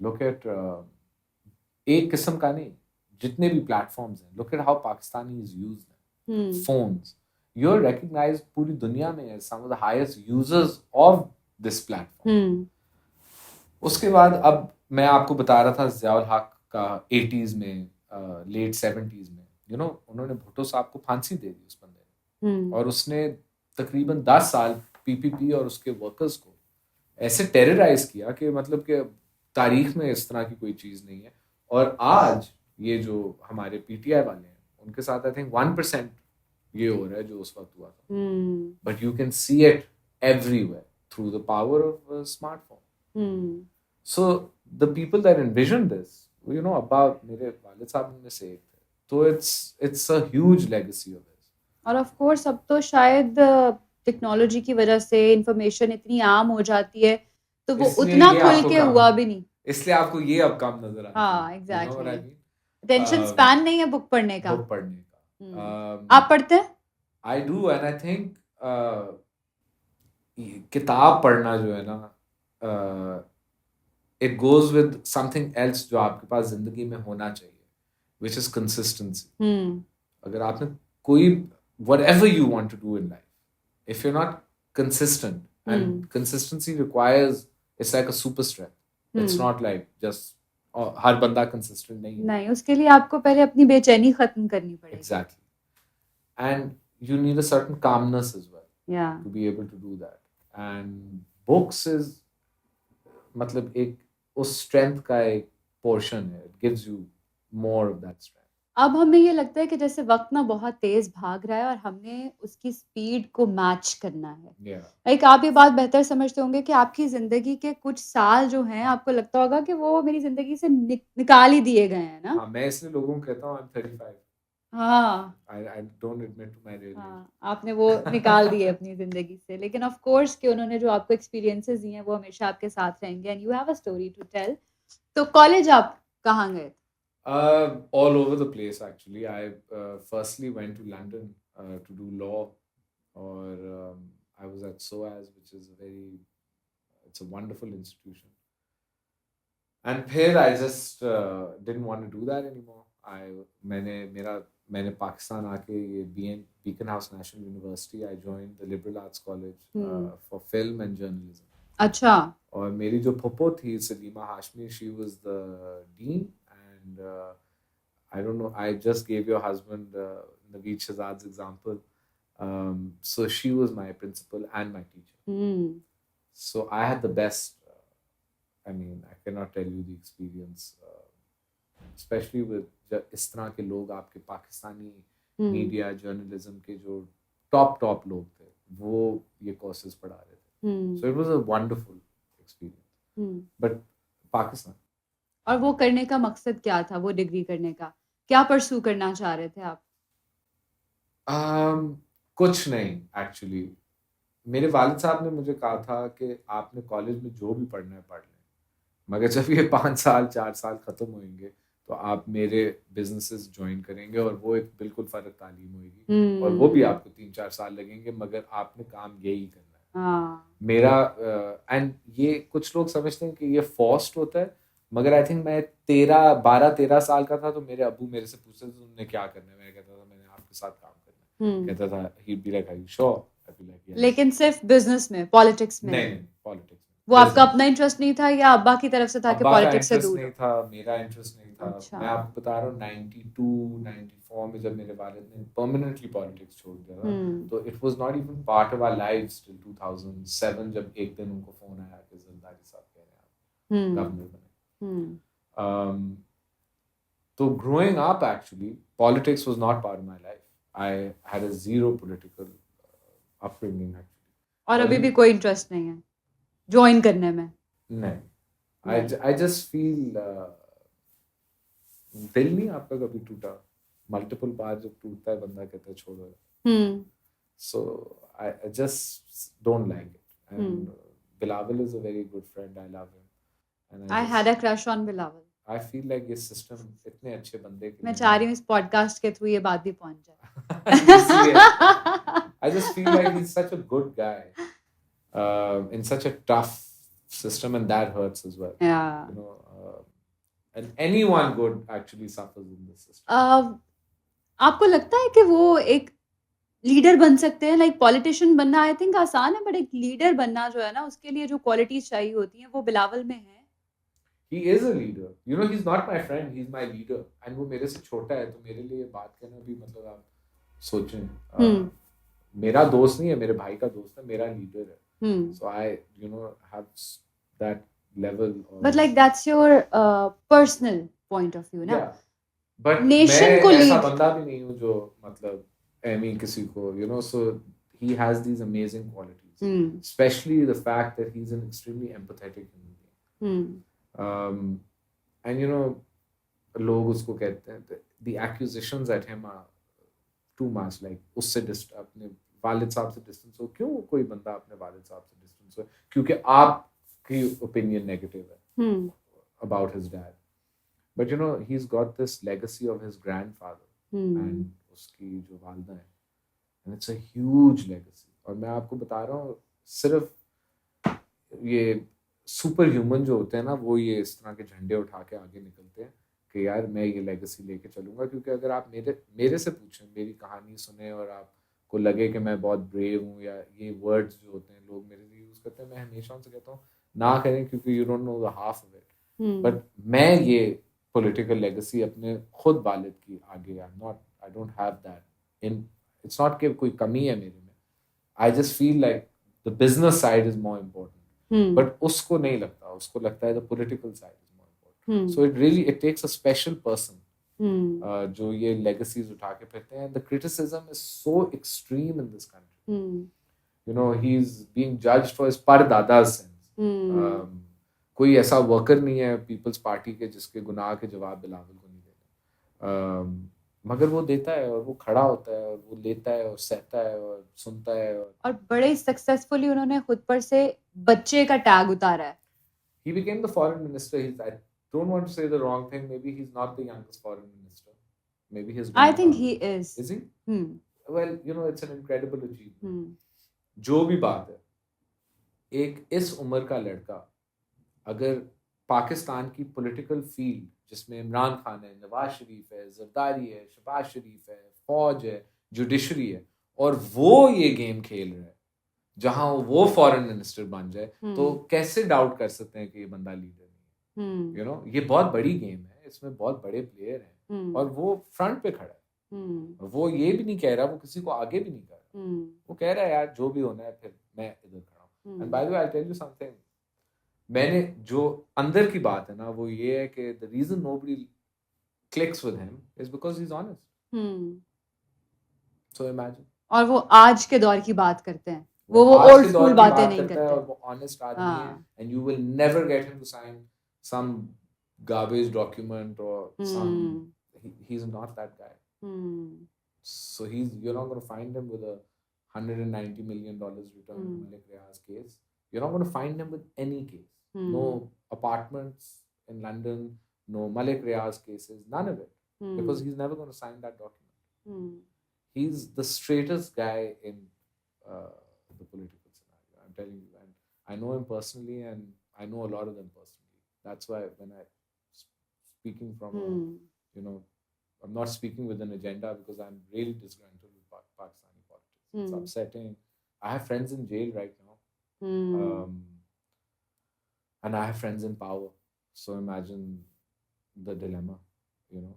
look at एक किस्म का नहीं, जितने भी प्लेटफॉर्म्स हैं, look at how Pakistanis use them. Phones. You're recognized पूरी दुनिया में as some of the highest users of this platform. उसके बाद अब मैं आपको बता रहा था ज़ियाउल हक का 80s में, लेट 70s में, उन्होंने भुट्टो साहब को फांसी दे दी उस बंदे ने, और उसने तकरीबन 10 साल पीपीपी और उसके वर्कर्स को ऐसे टेरराइज किया कि मतलब कि तारीख में इस तरह की कोई चीज़ नहीं है। और आज ये जो हमारे पीटीआई वाले हैं उनके साथ आई थिंक 1% ये हो रहा है जो उस वक्त हुआ था, but you can see it everywhere through the power of smartphone. So the people that envision this, अब्बा मेरे वालिद साहब में से एक थे, तो it's a huge legacy of this. और ऑफ कोर्स अब तो शायद टेक्नोलॉजी की वजह से इंफॉर्मेशन इतनी आम हो जाती है तो वो उतना खुल के हुआ भी नहीं, इसलिए आपको ये अब कम नजर आता है। हाँ एग्जैक्टली, अटेंशन स्पैन नहीं है बुक पढ़ने का। आप पढ़ते हैं? I do, and I think किताब पढ़ना जो है ना, it goes with something else जो आपके पास जिंदगी में होना चाहिए, विच इज कंसिस्टेंसी। अगर आपने कोई whatever you want to do in life, if you're not consistent, and consistency requires, it's like a super strength. It's not like just हर बंदा consistent नहीं, उसके लिए आपको पहले अपनी बेचैनी खत्म करनी पड़ेगी। Exactly. And you need a certain calmness as well, to be able to do that. And books is मतलब एक उस strength का एक portion है, it gives you more of that strength. अब हमें ये लगता है कि जैसे वक्त ना बहुत तेज भाग रहा है और हमने उसकी स्पीड को मैच करना है। लाइक आप ये बात बेहतर समझते होंगे कि आपकी जिंदगी के कुछ साल जो हैं आपको लगता होगा कि वो मेरी जिंदगी से निकाल ही दिए गए हैं ना। हाँ, मैं इसलिए लोगों को कहता हूँ I'm 35. हाँ, I don't admit to my real age. हाँ, आपने वो निकाल दिए अपनी जिंदगी से, लेकिन ऑफ कोर्स कि उन्होंने जो आपको एक्सपीरियंसेस दिए हैं वो हमेशा आपके साथ रहेंगे, and you have a story to tell. तो कॉलेज आप कहाँ गए? All over the place actually. I firstly went to London to do law, or I was at SOAS, which is it's a wonderful institution. And here I just didn't want to do that anymore. मैंने पाकिस्तान आके ये Beacon House National University, I joined the Liberal Arts College for film and journalism. अच्छा। और मेरी जो फुप्पो थी Salima Hashmi, she was the dean. And I don't know, I just gave your husband Naveed Shahzad's example. So she was my principal and my teacher. So I had the best, I mean, I cannot tell you the experience, especially with इस तरह के लोग, आपके Pakistani media journalism के जो top लोग थे, वो ये कोर्सेज पढ़ा रहे थे. So it was a wonderful experience. But Pakistan. और वो करने का मकसद क्या था, वो डिग्री करने का क्या परसू करना चाह रहे थे आप? कुछ नहीं एक्चुअली. मेरे वालिद साहब ने मुझे कहा था कि आपने कॉलेज में जो भी पढ़ना है पढ़ लें, मगर जब ये 5 साल 4 साल ख़त्म होंगे तो आप मेरे बिजनेसेस ज्वाइन करेंगे और वो एक बिल्कुल फ़र्क तालीम होगी, और वो भी आपको 3-4 साल लगेंगे, मगर आपने काम यही करना है. मेरा एंड ये कुछ लोग समझते हैं कि ये फोर्स्ड होता है, मगर आई थिंक मैं 12-13 साल का था तो मेरे अब्बू मेरे से पूछते थे तुमने क्या करना है. मैं कहता था मैंने आपके साथ काम करना है. कहता था he'd be like, are you sure? I'd be like, yes. लेकिन सिर्फ बिजनेस में, पॉलिटिक्स में नहीं, पॉलिटिक्स में वो आपका अपना इंटरेस्ट नहीं था या अब्बा की तरफ से था कि पॉलिटिक्स से दूर? नहीं था, मेरा इंटरेस्ट नहीं था. अच्छा. मैं आपको बता रहा हूँ 92-94 में जब मेरे वालिद ने परमानेंटली पॉलिटिक्स छोड़ दिया था, तो it was not even part of our lives till 2007, जब एक दिन उनको फोन आया कि जरदारी साहब कह रहे हैं आप गवर्नर बने. So growing up, actually, politics was not part of my life. I had a zero political upbringing actually. और अभी भी कोई इंटरेस्ट नहीं है ज्वाइन करने में? नहीं. I just feel दिल नहीं आपका कभी टूटा? मल्टीपल बार जब टूटता है बंदा कहता है छोड़ो. So I just don't like it. And Bilawal is a very good friend. I love him. And I had a crush on Bilawal. I feel like ये सिस्टम इतने अच्छे बंदे के मैं चाह रही हूँ इस पॉडकास्ट के थ्रू ये बात भी पहुंच जाए. I just feel like he's such a good guy in such a tough system, and that hurts as well. Yeah. and anyone good actually suffers in this system. आपको लगता है कि वो एक लीडर बन सकते हैं? लाइक पॉलिटिशियन बनना आई थिंक आसान है, बट एक लीडर बनना जो है ना, उसके लिए जो क्वालिटीज़ चाहिए होती हैं, वो बिलावल में है? He is a leader. You know, he's not my friend, he's my leader. And वो मेरे से छोटा है, तो मेरे लिए बात करना भी मतलब आप सोचें, मेरा दोस्त नहीं है, मेरे भाई का दोस्त है, मेरा लीडर है. So I, you know, have that level of... But like that's your personal point of view, ना? Yeah. But Nation मैं को ऐसा lead... बंदा भी नहीं हूँ जो मतलब एमी किसी को, you know, so he has these amazing qualities. Especially the fact that he's an extremely empathetic human being. And you know, लोग उसको कहते हैं, the accusations at him are too much, like उससे अपने वालिद साहब से डिस्टेंस हो. क्यों कोई बंदा अपने वालिद साहब से डिस्टेंस हो? क्योंकि आपकी ओपिनियन नेगेटिव है about his dad. But you know, he's got this legacy of his grandfather and उसकी जो वालदा है, and it's a huge legacy. और मैं आपको बता रहा हूँ, सिर्फ ये सुपर ह्यूमन जो होते हैं ना, वो ये इस तरह के झंडे उठा के आगे निकलते हैं कि यार मैं ये लेगेसी लेके चलूंगा. क्योंकि अगर आप मेरे से पूछें, मेरी कहानी सुने और आपको लगे कि मैं बहुत ब्रेव हूँ, या ये वर्ड्स जो होते हैं लोग मेरे लिए यूज़ करते हैं, मैं हमेशा उनसे कहता हूँ ना करें, क्योंकि you don't know the half of it. But मैं ये पॉलिटिकल लेगेसी अपने खुद वालिद की आगे, I don't have that in. It's not कि कोई कमी है मेरे में. I just feel like the business side is more important. But उसको नहीं लगता, उसको लगता है the political side is more important. So it takes a special person जो ये लेगेसीज उठा के फिरते हैं. The criticism is so extreme in this country. You know, he is being judged for his परदादा's sins. कोई ऐसा वर्कर नहीं है पीपल्स पार्टी के जिसके गुनाह के जवाब बिलावल को नहीं देते. मगर वो देता है, और वो खड़ा होता है, और वो लेता है, और सहता है, और सुनता है. और बड़े सक्सेसफुली उन्होंने खुद पर से बच्चे का टैग उतारा है. He became the foreign minister. I don't want to say the wrong thing. Maybe he's not the youngest foreign minister. Maybe his I think he is. Is he? Well, you know, it's an incredible achievement. जो भी बात है, एक इस उम्र का लड़का अगर पाकिस्तान की पॉलिटिकल फील्ड, जिसमें इमरान खान है, नवाज शरीफ है, जरदारी है, शहबाज शरीफ है, फौज है, जुडिशरी है, और वो ये गेम खेल रहा है जहां वो फॉरेन मिनिस्टर बन जाए, तो कैसे डाउट कर सकते हैं कि ये बंदा लीडर नहीं है? यू नो, ये बहुत बड़ी गेम है, इसमें बहुत बड़े प्लेयर हैं, और वो फ्रंट पे खड़ा है. वो ये भी नहीं कह रहा, वो किसी को आगे भी नहीं कर रहा. वो कह रहा है यार जो भी होना है, फिर मैं इधर खड़ा हूँ. And by the way, I tell you something. मैंने जो अंदर की बात है ना, वो ये है कि the reason nobody clicks with him is because he is honest. So imagine. और वो आज के दौर की बात करते हैं, वो ओल्ड स्कूल बातें नहीं करते, और वो ऑनेस्ट आदमी है. And you will never get him to sign some garbage document और some. He is not that guy. So you're not going to find him with a $190 million return on Malik Riaz's case. You're not going to find him with any case. No apartments in London, no Malik Riaz cases, none of it. Because he's never going to sign that document. He's the straightest guy in the political scenario. I'm telling you. And I know him personally, and I know a lot of them personally. That's why when I'm speaking from, you know, I'm not speaking with an agenda, because I'm really disgruntled with Pakistani politics. It's upsetting. I have friends in jail right now. And I have friends in power. So imagine the dilemma, you know.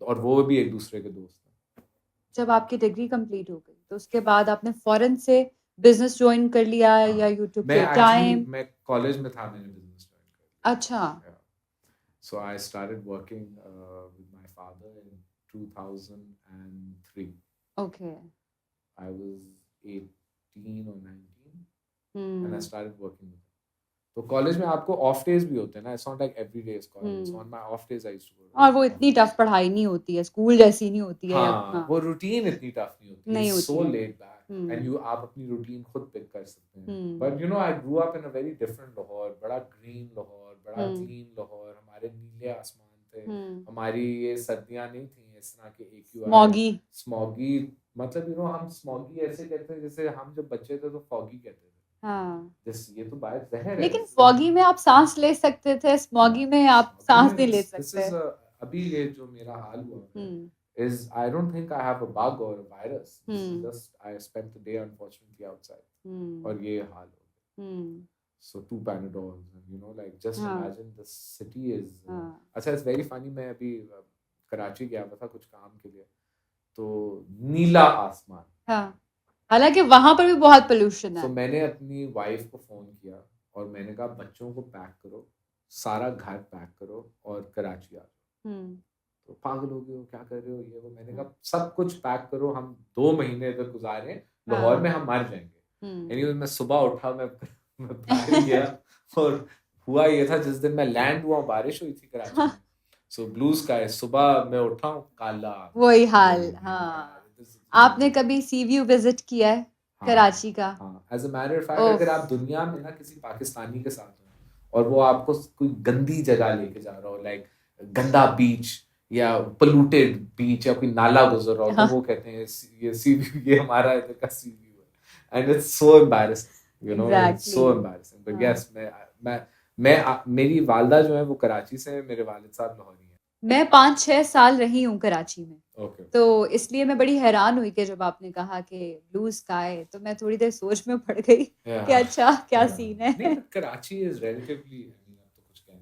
और वो भी एक दूसरे के दोस्त हैं. जब आपकी डिग्री कंप्लीट हो गई, तो उसके बाद आपने फॉरेन से बिजनेस ज्वाइन कर लिया, या यूट्यूब पे टाइम? मैं कॉलेज में था, मैंने बिजनेस ज्वाइन कर लिया. अच्छा. So I started working with my father in 2003. Okay. I was 18 or 19 and I started working with him. तो कॉलेज में आपको ऑफ डेज भी होते हैं ना. It's not like every day is college. On my off days I used to go. और वो इतनी टफ पढ़ाई नहीं होती है, स्कूल जैसी नहीं होती है. हाँ, वो रूटीन इतनी टफ नहीं होती. So let back, and you आप अपनी रूटीन खुद पिक कर सकते हैं. But you know, I grew up in a very different Lahore. बड़ा ग्रीन लाहौर, बड़ा क्लीन लाहौर. हमारे नीले आसमान थे, हमारी ये सर्दियां नहीं थी इस तरह के स्मॉगी. मतलब यू नो, हम स्मॉगी ऐसे कहते हैं जैसे हम जब बच्चे थे तो फॉगी कहते थे. हाँ ये तो बाहर जहर है। लेकिन फॉगी में आप सांस ले सकते थे, स्मॉगी में आप सांस नहीं ले सकते। अभी ये जो मेरा हाल हुआ है is I don't think I have a bug or a virus. Just I spent the day unfortunately outside. और ये हाल हो गया। So 2 Panadols and you know like just imagine the city is अच्छा it's very funny मैं अभी कराची गया था कुछ काम के लिए तो नीला आसमान। हाँ हालांकि वहां पर भी बहुत पोल्यूशन है। तो मैंने अपनी वाइफ को फोन किया और मैंने कहा बच्चों को पैक करो सारा घर पैक करो और कराची आ जाओ। तो पागल हो गए हो क्या कर रहे हो ये वो मैंने कहा सब कुछ पैक करो हम 2 महीने इधर गुजारे लाहौर में हम मर जाएंगे। एनीवे मैं सुबह उठा मैं बाहर गया और हुआ ये था जिस दिन मैं लैंड हुआ बारिश हुई थी कराची में। सो ब्लू स्काई सुबह मैं उठा हूँ काला वही हाल। हाँ आपने कभी सी व्यू विजिट किया है कराची का? As a matter of fact अगर आप दुनिया में ना किसी पाकिस्तानी के साथ हो और वो आपको कोई गंदी जगह लेके जा रहा हो लाइक गंदा बीच या पोल्यूटेड बीच या कोई नाला गुजर रहा हो तो वो कहते हैं ये सी व्यू ये हमारा इधर का सी व्यू है and it's so embarrassing you know it's so embarrassing but yes मैं मेरी वालदा जो है वो कराची से है मेरे वालिद साहब लाहौरी हैं। मैं 5-6 साल रही हूँ कराची में। Okay. तो इसलिए मैं बड़ी हैरान हुई कि जब आपने कहा कि ब्लू स्काई तो मैं थोड़ी देर सोच में पड़ गई कि अच्छा क्या सीन है। नहीं कराची इज रिलेटिवली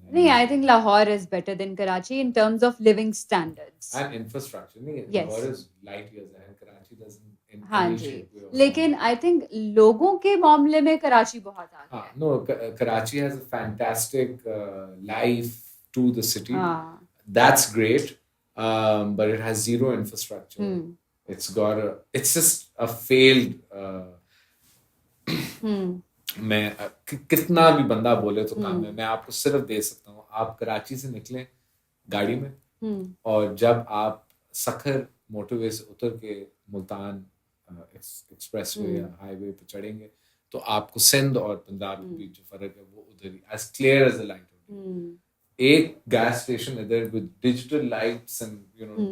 नहीं I think Lahore is better than Karachi in terms of living standards and infrastructure. नहीं Lahore is light years ahead Karachi doesn't in हाँ जी लेकिन आई थिंक लोगों के मामले में कराची बहुत आगे है। No Karachi has a fantastic life to the city that's great but it has zero infrastructure. It's just a failed मैं कितना भी बंदा बोले तो काम है। मैं आपको सिर्फ दे सकता हूँ आप कराची से निकलें गाड़ी में और जब आप सखर मोटरवे से उतर के मुल्तान एक्सप्रेसवे या हाईवे पे चढ़ेंगे तो आपको सिंध और पंजाब के बीच जो फर्क है वो उधर ही as clear as the light होगी। एक गैस स्टेशन इधर with digital lights and you know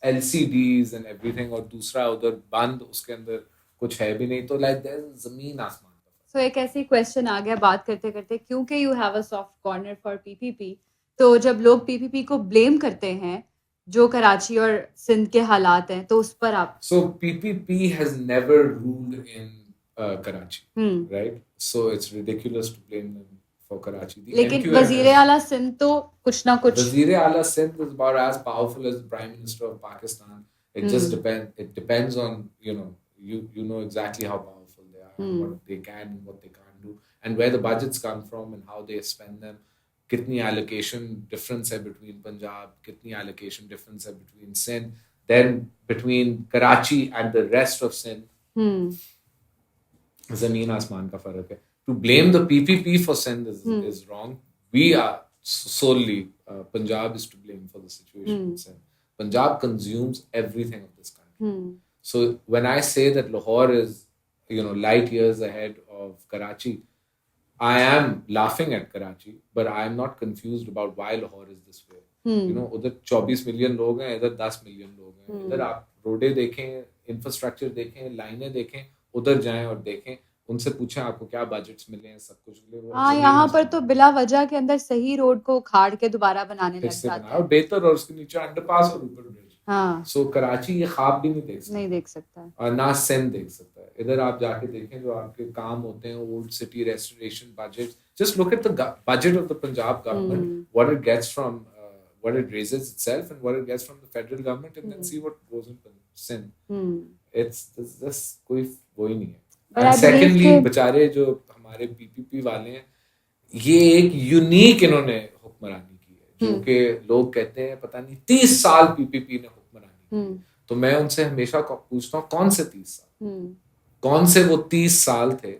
LCDs and everything और दूसरा उधर बंद उसके अंदर कुछ है भी नहीं तो like there's जमीन आसमान का। So एक ऐसी क्वेश्चन आ गया बात करते करते क्योंकि you have a soft corner for PPP तो जब लोग PPP को ब्लेम करते हैं जो कराची और सिंध के हालात हैं तो उस पर आप So PPP has never ruled in Karachi right so it's ridiculous to blame them for Karachi. लेकिन वज़ीर आला सिंध तो कुछ ना कुछ वज़ीर आला Sindh is about as powerful as the Prime Minister of Pakistan. It just depends on you know exactly how powerful they are and what they can and what they can't do and where the budgets come from and how they spend them. कितनी allocation difference है between Punjab, कितनी allocation difference है between Sindh, then between Karachi and the rest of Sindh. ज़मीन आसमान का फर्क है। To blame the PPP for Sindh is wrong. We are solely Punjab is to blame for the situation in Sindh. Punjab consumes everything of this country. So when I say that Lahore is light years ahead of Karachi, I am laughing at Karachi, but I am not confused about why Lahore is this way. उधर 24 million लोग हैं इधर 10 million लोग हैं। इधर आप रोडें देखें इंफ्रास्ट्रक्चर देखें लाइनें देखें उधर जाएं और देखें उनसे पूछें आपको क्या बजट्स मिले हैं सब कुछ मिले। हाँ यहाँ पर तो बिला वजह के अंदर सही रोड को उखाड़ के दोबारा बनाने लग जाते हैं और बेहतर और उसके नीचे अंडरपास और ऊपर ब्रिज। हाँ सो कराची ये ख्वाब भी नहीं देख सकता और ना सिंध देख सकता है। इधर आप जाके देखें जो आपके काम होते हैं old city restoration budget just look at the budget of the Punjab government what it gets from what it raises itself and what it gets from the federal government and then see what goes in Sindh. It's just कोई वो ही नहीं है। And secondly बेचारे जो हमारे PPP वाले हैं ये एक यूनिक इन्होंने हुक्मरानी की है जो कि लोग कहते हैं पता नहीं 30 साल PPP ने हुक्मरानी की। तो मैं उनसे हमेशा पूछता हूँ कौन से 30 साल कौन से वो 30 साल थे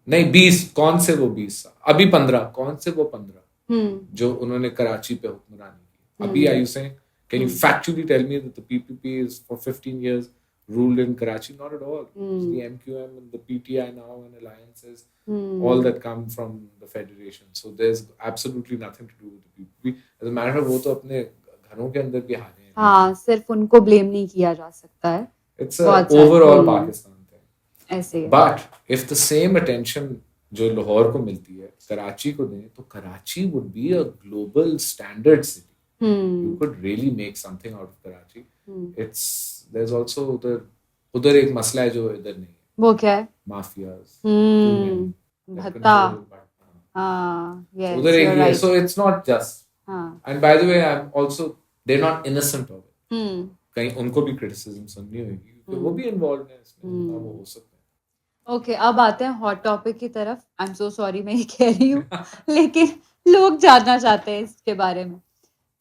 नहीं 20 कौन से वो 20 साल अभी 15 कौन से वो 15 जो उन्होंने कराची पे हुक्मरानी की। अभी are you saying can you factually tell me that the PPP is for 15 years ruled in Karachi? Not at all. The MQM and the PTI now and alliances all that come from the federation. So there's absolutely nothing to do with the PPP. As a matter of वो तो अपने घरों के अंदर भी हारे हैं। हाँ सिर्फ उनको ब्लेम नहीं किया जा सकता है। It's a overall Pakistan thing. ऐसे but if the same attention जो लाहौर को मिलती है कराची को दें तो Karachi would be a global standard city. You could really make something out of Karachi. It's there is also उधर एक मसला है जो इधर नहीं है. वो क्या है? माफियाज. भत्ता. हाँ, yes, उधर एक you're ये right. so it's not just. हाँ. And by the way, I'm also they're not innocent of it. कहीं उनको भी criticism सुननी होगी क्योंकि वो भी involved है इसमें. वो हो सकता है. ओके, अब आते हैं हॉट टॉपिक की तरफ. आई एम सो सॉरी मैं ये कह रही हूँ लेकिन लोग जानना चाहते हैं इसके बारे में.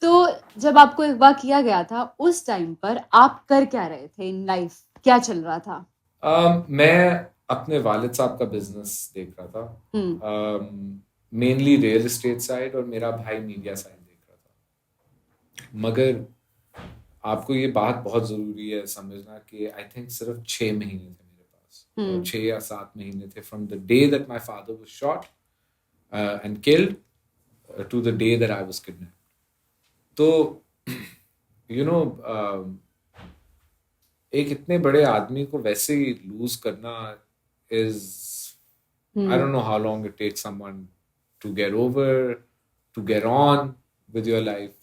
तो जब आपको अगवा किया गया था उस टाइम पर आप कर क्या रहे थे इन लाइफ? क्या चल रहा था? मैं अपने वालिद साहब का बिजनेस देख रहा था. मेनली रियल एस्टेट साइड और मेरा भाई मीडिया साइड देख रहा था. मगर आपको ये बात बहुत ज़रूरी है समझना कि आई थिंक सिर्फ 6 महीने थे मेरे पास. 6 या 7 महीने थे from the day that my father was shot and killed to the day that I was kidnapped. तो यू नो एक इतने बड़े आदमी को वैसे ही लूज करना is I don't know how long it takes someone to get over, to get on with your life.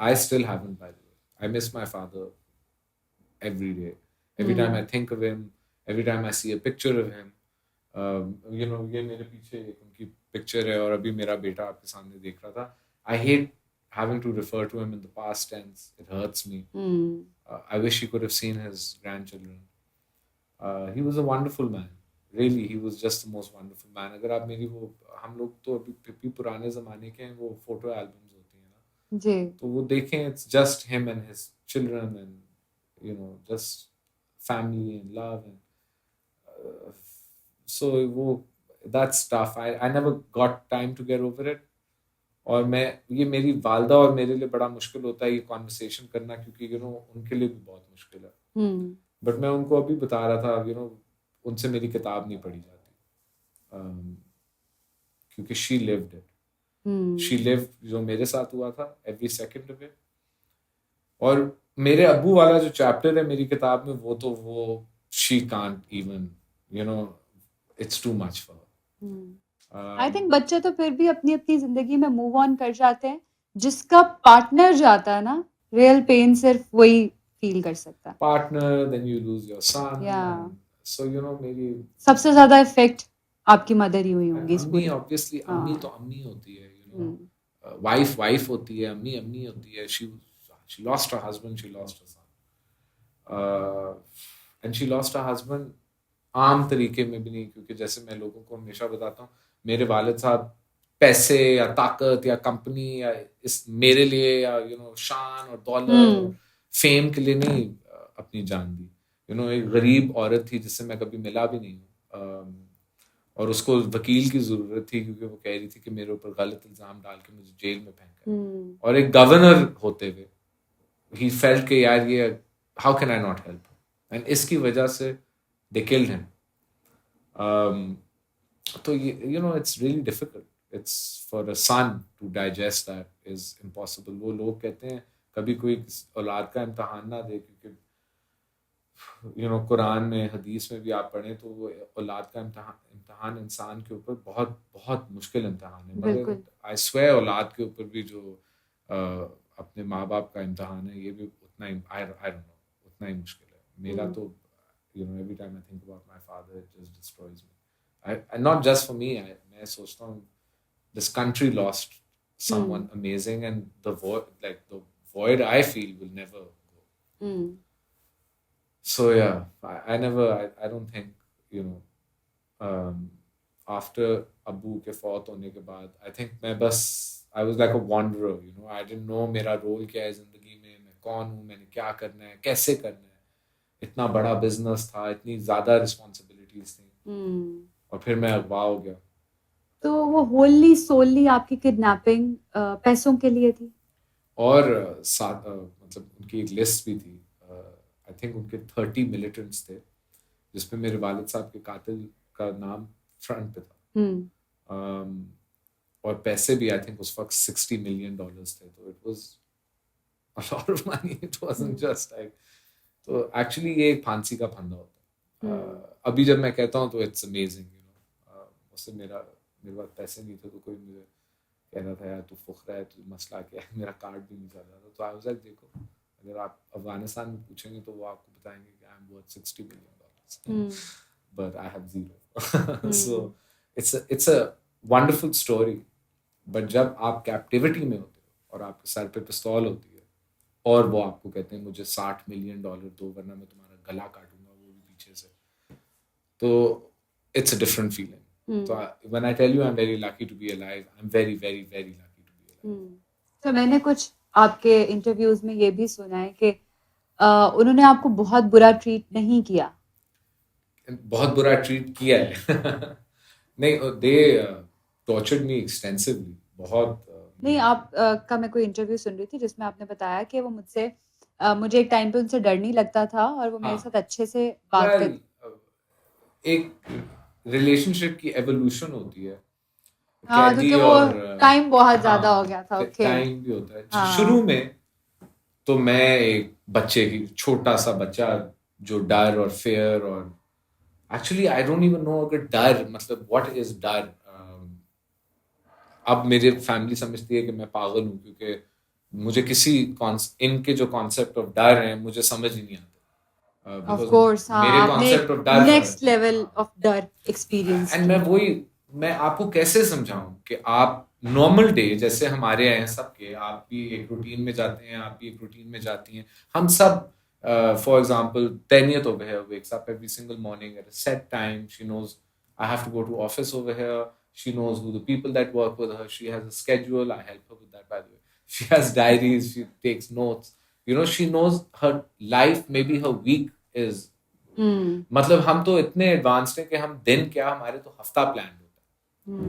I still haven't, by the way. I miss my father every day. Every time I think of him, every time I see a picture of him. You know, ये मेरे पीछे एक उनकी picture है और अभी मेरा बेटा आपके सामने देख रहा था. I hate having to refer to him in the past tense. It hurts me. I wish he could have seen his grandchildren. He was a wonderful man. Really, he was just the most wonderful man. अगर आप मेरी वो हम लोग तो अभी पुराने ज़माने के हैं वो फोटो एल्बम्स होती हैं ना जी. तो वो देखें it's just him and his children and you know just family and love and so वो that's tough. I never got time to get over it. और मैं ये मेरी वालदा और मेरे लिए बड़ा मुश्किल होता है ये कॉन्वर्सेशन करना क्योंकि यू नो उनके लिए भी बहुत मुश्किल है. बट मैं उनको अभी बता रहा था यू नो उनसे मेरी किताब नहीं पढ़ी जाती क्योंकि she lived it. She lived जो मेरे साथ हुआ था एवरी सेकंड ऑफ इट. और मेरे अब्बू वाला जो चैप्टर है मेरी किताब में वो she can't even you know it's too much for. I think बच्चे तो फिर भी अपनी अपनी जिंदगी में मूव ऑन कर जाते हैं. जिसका पार्टनर जाता है ना रियल पेन सिर्फ वही फील कर सकता है. Partner then you lose your son. Yeah. So you know मेरी सबसे ज्यादा इफेक्ट आपकी मदर ही हुई होंगी इस अम्मी पूरी. ऑब्वियसली अम्मी तो अम्मी होती है यू नो वाइफ होती है अम्मी होती है. she lost her husband, she lost her son, and she lost her husband आम तरीके में भी नहीं क्योंकि जैसे मैं लोगों को हमेशा बताता हूँ मेरे वालिद साहब पैसे या ताकत या कंपनी या इस मेरे लिए या यू नो शान और दौलत फेम के लिए नहीं अपनी जान दी. यू नो एक गरीब औरत थी जिससे मैं कभी मिला भी नहीं हूँ और उसको वकील की ज़रूरत थी क्योंकि वो कह रही थी कि मेरे ऊपर गलत इल्ज़ाम डाल के मुझे जेल में फेंका. और एक गवर्नर होते हुए ही फेल्ट के यार ये how can I not help and इसकी वजह से दे किल्ड हिम. तो you know it's really difficult. It's for a son to digest that is impossible. वो लोग कहते हैं कभी कोई औलाद का इम्तहान ना दे क्योंकि यू नो कुरान में हदीस में भी आप पढ़ें तो वो औलाद का इम्तहान इंसान के ऊपर बहुत बहुत मुश्किल इम्तहान है. मगर आई स्वेयर औलाद के ऊपर भी जो अपने माँ बाप का इम्तहान है ये भी उतना ही आई डोंट नो उतना ही मुश्किल है. मेरा तो you know every time I think about my father it just destroys me. I not just for me. मैं सोचता हूँ this country lost someone amazing and the void I feel will never go. So yeah, I never, I don't think, you know, after Abu के फौत होने के बाद, I think मैं बस, I was like a wanderer, you know, I didn't know मेरा role क्या है जिंदगी में, मैं कौन हूँ, मैंने क्या करना है, कैसे करना है. इतना बड़ा बिजनेस था, इतनी ज्यादा रिस्पॉन्सिबिलिटीज थी और फिर मैं अगवा हो गया. तो वो होली सोली आपकी किडनैपिंग पैसों के लिए थी? और साथ मतलब उनकी एक लिस्ट भी थी. आई थिंक उनके 30 मिलिटेंट्स थे जिसमें मेरे वालिद साहब के कातिल का नाम फ्रंट पे था. और पैसे भी आई थिंक उस वक्त $60 million थे. तो it was a lot of money. It wasn't just like. तो एक्चुअली ये एक फांसी का फंदा होता है. अभी जब मैं कहता हूँ तो इट्स अमेजिंग, उससे मेरे पास पैसे नहीं थे तो कोई मुझे कह रहा था यार तू फुकरा है, तू मसला क्या है, मेरा कार्ड भी नहीं चल रहा था, तो आई वाज लाइक देखो अगर आप अफगानिस्तान में पूछेंगे तो वो आपको बताएंगे कि I am worth $60 million but I have zero so it's a wonderful story. But जब आप कैप्टिविटी में होते हो और आपके सर पे पिस्तौल होती है और वो आपको कहते हैं मुझे $60 million दो वरना मैं तुम्हारा गला काटूंगा वो भी पीछे से, तो it's a different feeling. So when I tell you I'm very lucky to be alive, I'm very, very, very lucky to be alive. तो मैंने कुछ आपके इंटरव्यूज में ये भी सुना है कि उन्होंने आपको बहुत बुरा ट्रीट नहीं किया। बहुत बुरा ट्रीट किया है नहीं, they tortured me extensively, बहुत नहीं, आप का मैं कोई इंटरव्यू सुन रही थी जिसमें आपने बताया कि वो मुझे एक टाइम पे उनसे डर नहीं लगता था और वो मेरे साथ अच्छे से बात well, कर एक रिलेशनशिप की एवोल्यूशन होती है, हाँ, कैदी क्योंकि वो और टाइम बहुत ज्यादा हो गया था। ओके, टाइम भी होता है। हाँ, शुरू में तो मैं एक बच्चे की छोटा सा बच्चा जो डर और फेयर और actually I don't even know अगर डर मतलब व्हाट इज डर। अब मेरी फैमिली समझती है कि मैं पागल हूँ क्योंकि मुझे इनके जो कॉन्सेप्ट ऑफ डर है मुझे समझ ही नहीं आता। ऑफ कोर्स, हाँ, मेरे आपने कॉन्सेप्ट ऑफ डर नेक्स्ट लेवल ऑफ डर एक्सपीरियंस एंड मैं आपको कैसे समझाऊं कि आप नॉर्मल डे जैसे हमारे हैं सबके, आप भी एक रूटीन में जाते हैं, आप भी एक रूटीन में जाती हैं, हम सब फॉर एग्जांपल तैनियत over here wakes up every single morning at a set time. She knows I have to go to office over here. She knows who the people that work with her. She has a schedule. I help her with that, by the way. She has diaries. She takes notes. She knows her life, maybe her week is मतलब हम तो इतने advanced हैं कि हम दिन क्या हमारे तो हफ्ता प्लान होता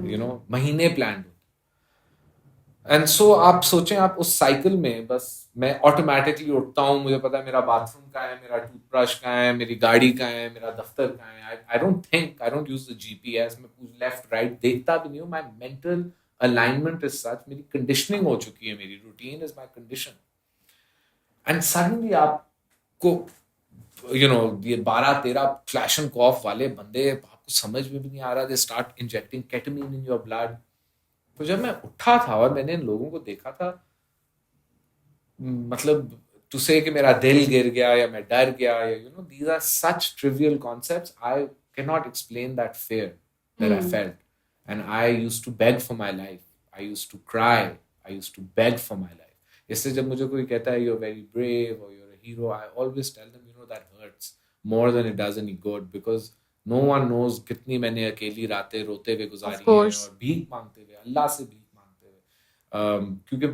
है, महीने प्लान होता है। एंड सो आप सोचें आप उस साइकिल में बस मैं ऑटोमेटिकली उठता हूँ, मुझे पता है मेरा बाथरूम कहाँ है, मेरा टूथब्रश कहाँ है, मेरी गाड़ी कहाँ है, मेरा दफ्तर कहाँ है। I don't use the GPS, मैं लेफ्ट राइट देखता भी नहीं हूँ। माई मेंटल अलाइनमेंट इज सच, मेरी कंडीशनिंग हो चुकी है, मेरी routine is my condition. And suddenly आपको ये 12-13 क्लैश एंड कॉफ वाले बंदे, आपको समझ में भी नहीं आ रहा, they start injecting केटामीन in your blood. तो जब मैं उठा था और मैंने इन लोगों को देखा था, मतलब टू से कि मेरा दिल गिर गया या मैं डर गया, या these are such trivial concepts, I can not explain that fear that I felt. And I used to beg for my life, I used to cry, I used to beg for my life. इसलिए जब मुझे कोई कहता है you are very brave और hero, I always tell them, that hurts more than it does any good, because no one knows कितनी मैंने अकेली रातें रोते हुए गुजारी हैं और भीख मांगते हुए, अल्लाह से भीख मांगते हुए। क्योंकि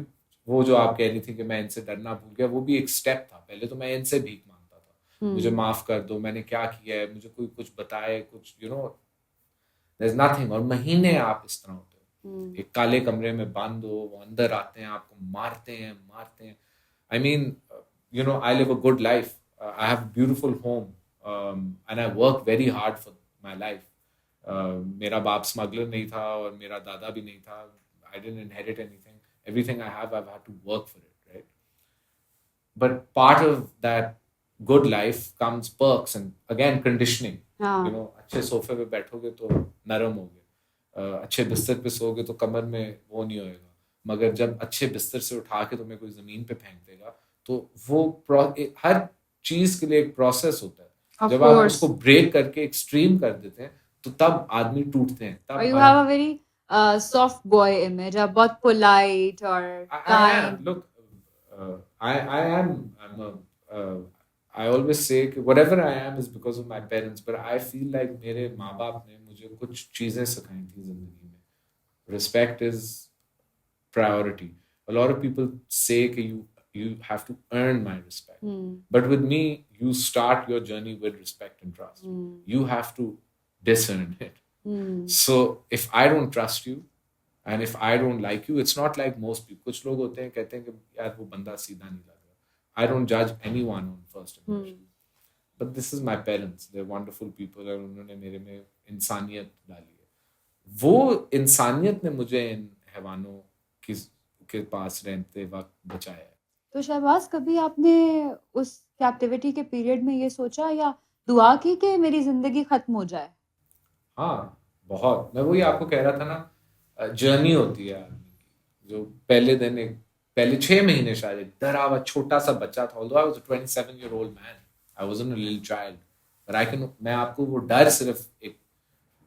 वो जो आप कह रही थी कि मैं इनसे डरना भूल गया, वो भी एक स्टेप था। पहले तो मैं इनसे भीख मांगता था, मुझे माफ कर दो, मैंने क्या किया है, मुझे कोई कुछ बताए, कुछ there's nothing। और महीने आप इस तरह होते हो, एक काले कमरे में बंद हो, वो अंदर आते हैं, आपको मारते हैं। I mean, I live a good life. I have a beautiful home, and I work very hard for my life. मेरा बाप स्मगलर नहीं था और मेरा दादा भी नहीं था। I didn't inherit anything. Everything I have, I've had to work for it, right? But part of that good life comes perks and again conditioning. अच्छे सोफे पे बैठोगे तो नरम होगे, अच्छे बिस्तर पे सोओगे तो कमर में वो नहीं होएगा, मगर जब अच्छे बिस्तर से उठा के तुम्हें कोई जमीन पे फेंक देगा तो वो हर चीज के लिए एक प्रोसेस होता है। जब आप उसको ब्रेक करके एक्सट्रीम कर देते हैं तो तब आदमी टूटते हैं। तब you have a very soft boy image, आप बहुत polite और kind। Look, I always say कि whatever I am is because of my parents, but I feel like मेरे माँ बाप ने मुझे कुछ चीजें सिखाई थी जिंदगी में। Respect is priority. A lot of people say कि you have to earn my respect. But with me, you start your journey with respect and trust. You have to discern it. So if I don't trust you and if I don't like you, it's not like most people. कुछ लोग होते हैं कहते हैं कि यार वो बंदा सीधा नहीं लग रहा। I don't judge anyone on first impression. But this is my parents. They're wonderful people और उन्होंने मेरे में इंसानियत डाली है। वो इंसानियत ने मुझे इन हैवानों के पास रहते वक्त बचाया है। तो शहबाज, कभी आपने उस कैप्टिविटी के पीरियड में ये सोचा या दुआ की कि मेरी जिंदगी खत्म हो जाए? हाँ, बहुत। मैं वही आपको कह रहा था ना, जर्नी होती है आदमी की, जो पहले 6 महीने शायद एक डरा हुआ छोटा सा बच्चा था, although I was a 27-year-old man, I wasn't a little child, but मैं आपको वो डर सिर्फ एक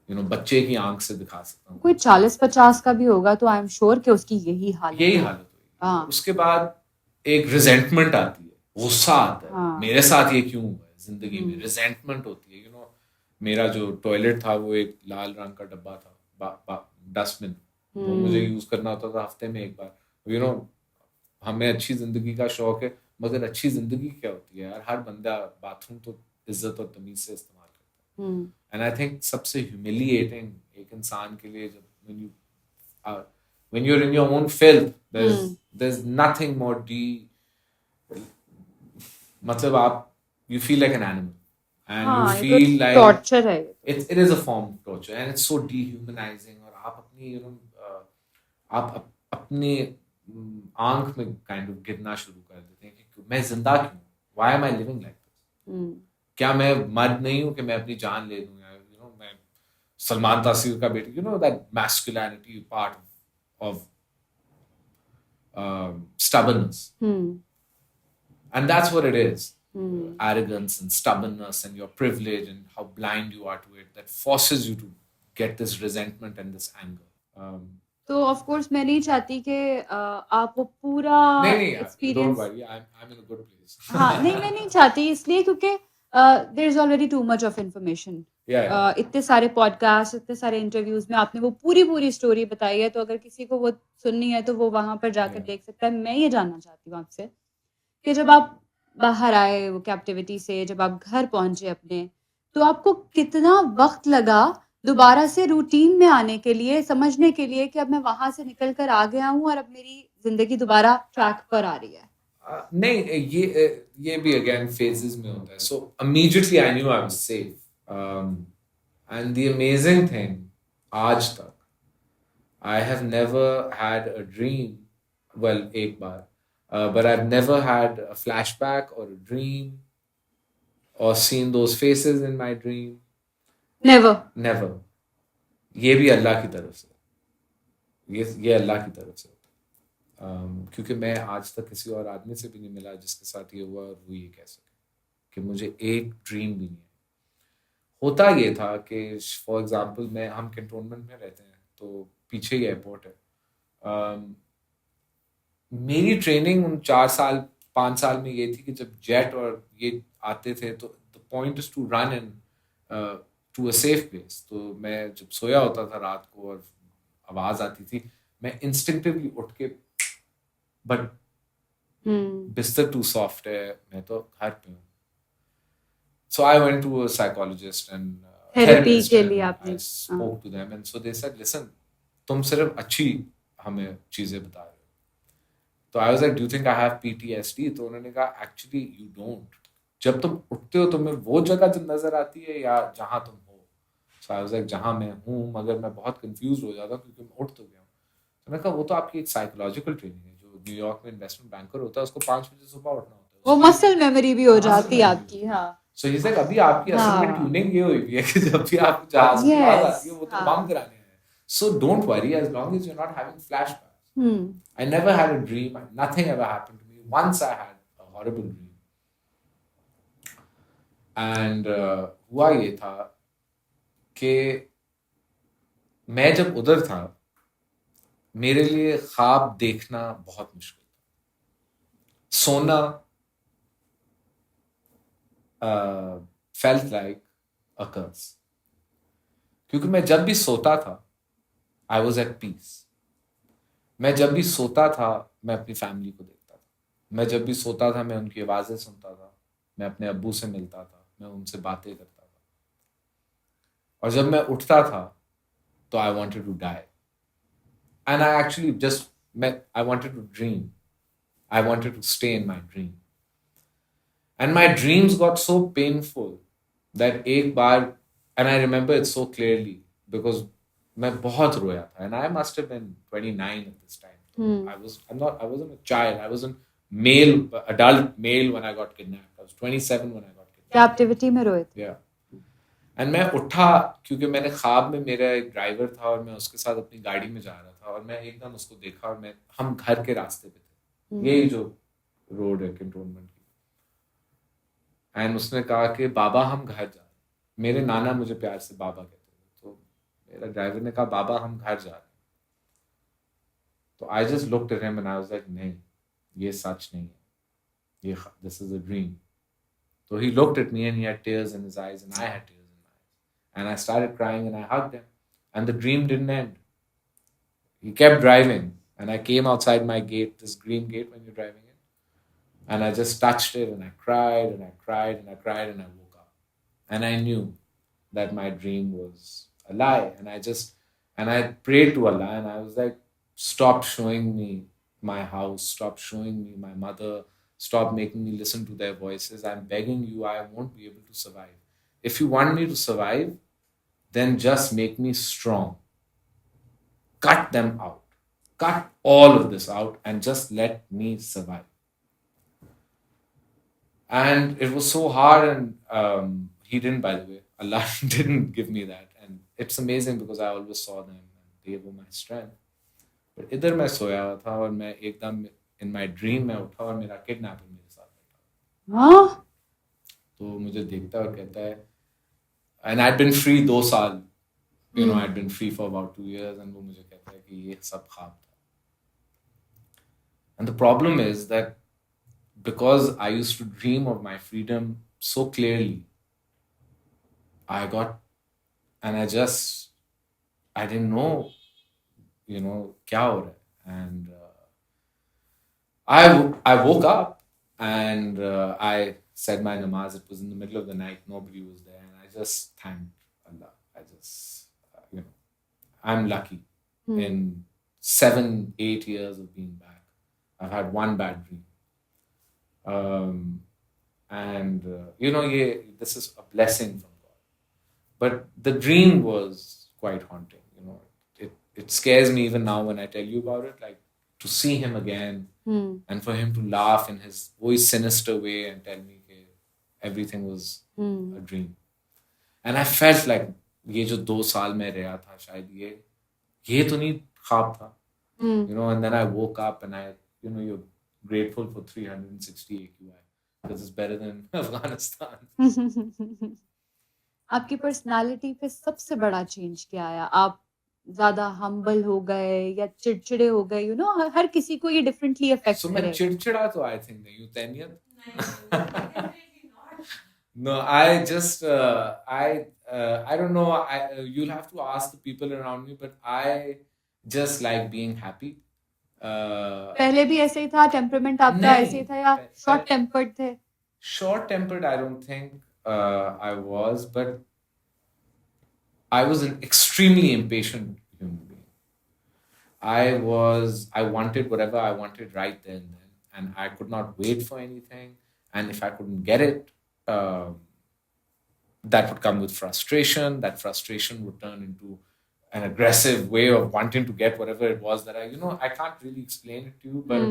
बच्चे की आंख से दिखा सकता हूँ। कोई 40-50 का भी होगा तो आई एम श्योर कि उसकी यही हालत यही होगी। हालत होगी। हाँ। उसके बाद एक रिजेंटमेंट आती है, गुस्सा आता है, हाँ। मेरे साथ ये क्यों हुआ है जिंदगी में, हम्म। रिजेंटमेंट होती है। मेरा जो टॉयलेट था वो एक लाल रंग का डब्बा था, डस्टबिन, वो मुझे यूज करना होता था हफ्ते में एक बार। हमें अच्छी जिंदगी का शौक है, मगर अच्छी जिंदगी क्या होती है यार, हर बंदा बाथरूम तो इज्जत और तमीज से इस्तेमाल करता है। एंड आई थिंक सबसे ह्यूमिलिएटिंग एक इंसान के लिए, जब when you're in your own filth, there's nothing more मतलब आप you feel like an animal, and you हाँ, ये तो feel like टॉर्चर है। it is a form of torture, and it's so dehumanizing, और आप अपनी अपनी आंख में काइंड ऑफ गिरना शुरू कर देते हैं कि मैं जिंदा क्यों, why am I living like this? क्या मैं मर्द नहीं हूं कि मैं अपनी जान ले लूं, या मैं सलमान तासीर का बेटा, that masculinity part of stubbornness. And that's what it is. Arrogance and stubbornness and your privilege and how blind you are to it, that forces you to get this resentment and this anger. तो of course मैं नहीं चाहती कि आप वो पूरा नहीं, experience, don't worry, I'm in a good place. हाँ नहीं मैं नहीं चाहती, इसलिए क्योंकि there is already too much of information. इतने सारे पॉडकास्ट, इतने सारे इंटरव्यूज में आपने वो पूरी स्टोरी बताई है, तो अगर किसी को वो सुननी है तो वो वहां पर जाकर देख सकता है। मैं ये जानना चाहती हूँ आपसे कि जब आप बाहर आए वो कैप्टिविटी से, जब आप घर पहुंचे अपने, तो आपको कितना वक्त लगा दोबारा से रूटीन में आने के लिए, समझने के लिए कि अब मैं वहां से निकल कर आ गया हूँ और अब मेरी जिंदगी दोबारा ट्रैक पर आ रही है? नहीं, ये भी अगेन फेजेस में होता है। सो immediately I knew I was safe, and the amazing thing, आज तक I have never had a dream, well एक बार, but I've never had a flashback or a dream or seen those faces in my dream. Never. ये भी अल्लाह की तरफ से, ये अल्लाह की तरफ से, क्योंकि मैं आज तक किसी और आदमी से भी नहीं मिला जिसके साथ ये हुआ और वो ये कह सके कि मुझे एक ड्रीम भी नहीं है। होता ये था कि फॉर एग्जांपल हम कैंटोनमेंट में रहते हैं, तो पीछे ही एयरपोर्ट है। मेरी ट्रेनिंग उन 4 साल 5 साल में ये थी कि जब जेट और ये आते थे, तो the point is to run in to a safe place. तो मैं जब सोया होता था रात को और आवाज आती थी, मैं इंस्टिंक्टिवली उठ के, बट बिस्तर टू सॉफ्ट है, मैं तो घर पे हूँ। So I went to a psychologist and therapist के लिए आपने, I spoke to them and so they said, listen, तुम सिर्फ अच्छी हमें चीजें बता रहे हो। तो I was like, do you think I have PTSD? तो उन्होंने कहा, actually you don't. जब तुम उठते हो तुम्हें वो जगह जब नजर आती है या जहां तुम हो? So I was like, जहां मैं हूँ, मगर मैं बहुत कंफ्यूज हो जाता हूँ क्योंकि मैं उठ तो गया हूँ। तो मैंने कहा, वो तो आपकी एक साइकोलॉजिकल ट्रेनिंग है। जो न्यूयॉर्क में इन्वेस्टमेंट बैंकर होता है उसको 5 बजे सुबह उठना होता है, वो मसल मेमोरी भी हो जाती है आपकी। हाँ, सो ही सेड, अभी आपकी असल में ट्यूनिंग ये हुई है कि जब भी आप जहाज की आवाज आती है वो तो बम गिराने हैं। So don't worry, as long as you are not having flashbacks. I never had a dream, nothing ever happened to me. Once I had a horrible dream, and हुआ ये था कि मैं जब उधर था, मेरे लिए ख्वाब देखना बहुत मुश्किल था। सोना felt like a curse, क्योंकि मैं जब भी सोता था I was at peace. मैं जब भी सोता था मैं अपनी फैमिली को देखता था, मैं जब भी सोता था मैं उनकी आवाज़ें सुनता था, मैं अपने अब्बू से मिलता था, मैं उनसे बातें करता था, और जब मैं उठता था तो I wanted to die, and I actually just I wanted to dream, I wanted to stay in my dream, and my dreams got so painful that एक बार, and I remember it so clearly because मैं बहुत रोया था, and I must have been 29 at this time. I wasn't a child. I was an adult male when I got kidnapped. I was 27 when I got captivity में रोए थे? And मैं उठा क्योंकि मैंने ख्वाब में मेरा एक ड्राइवर था और मैं उसके साथ अपनी गाड़ी में जा रहा था और मैं एकदम उसको देखा और हम घर के रास्ते पे थे, यही जो रोड है कैंटोनमेंट की, एंड उसने कहा कि बाबा हम घर जा रहे हैं। मेरे नाना मुझे प्यार से बाबा कहते थे, तो मेरा ड्राइवर ने कहा बाबा हम घर जा रहे हैं। तो I just looked at him and I was like नहीं, ये सच नहीं है, ये this is a dream. So he looked at me and he had tears in his eyes and I had tears in my eyes. And I started crying and I hugged him. And the dream didn't end. He kept driving and I came outside my gate, this green gate when you're driving in. And I just touched it and I cried and I cried and I cried and I woke up. And I knew that my dream was a lie. And I prayed to Allah and I was like, stop showing me my house, stop showing me my mother, stop making me listen to their voices. I'm begging you, I won't be able to survive. If you want me to survive, then just make me strong. Cut them out. Cut all of this out and just let me survive. And it was so hard, and he didn't, by the way. Allah didn't give me that. And it's amazing because I always saw them and they were my strength. But इधर मैं सोया हुआ था और मैं एकदम in my dream मैं उठा और मेरा किडनैपर मेरे साथ बैठा। हाँ? तो मुझे देखता और कहता है, and I'd been free 2 साल, you know, I'd been free for about 2 years, and वो मुझे कहता है कि ये सब ख्वाब था। And the problem is that because I used to dream of my freedom so clearly, I didn't know, you know, क्या हो रहा है, and I woke up and I said my namaz. It was in the middle of the night. Nobody was there. And I just thanked Allah. You know, I'm lucky. In 7-8 years of being back, I've had one bad dream. You know, this is a blessing from God. But the dream was quite haunting. You know, it scares me even now when I tell you about it. Like, to see him again and for him to laugh in his very sinister way and tell me that everything was a dream. And I felt like ये जो 2 साल में रहा था शायद ये तो नहीं ख्वाब था. You know, and then I woke up and you know, you're grateful for 360 AQI because it's better than Afghanistan. आपकी पर्सनालिटी पे सबसे बड़ा चेंज क्या आया? आप ज्यादा हम्बल हो गए या चिड़चिड़े हो गए? यू नो, हर किसी को ये डिफरेंटली अफेक्ट करेगा। मैं चिड़चिड़ा तो आई थिंक नहीं हूँ, तैनियत। No, I just I don't know. You'll have to ask the people around me, but I just like being happy. पहले भी ऐसे ही था? टेम्परामेंट आपका ऐसे ही था या शॉर्ट टेम्पर्ड थे? Short tempered, I don't think I was, but I was an extremely impatient human being. I wanted whatever I wanted right there and then, and I could not wait for anything. And if I couldn't get it, that would come with frustration. That frustration would turn into an aggressive way of wanting to get whatever it was that I can't really explain it to you, but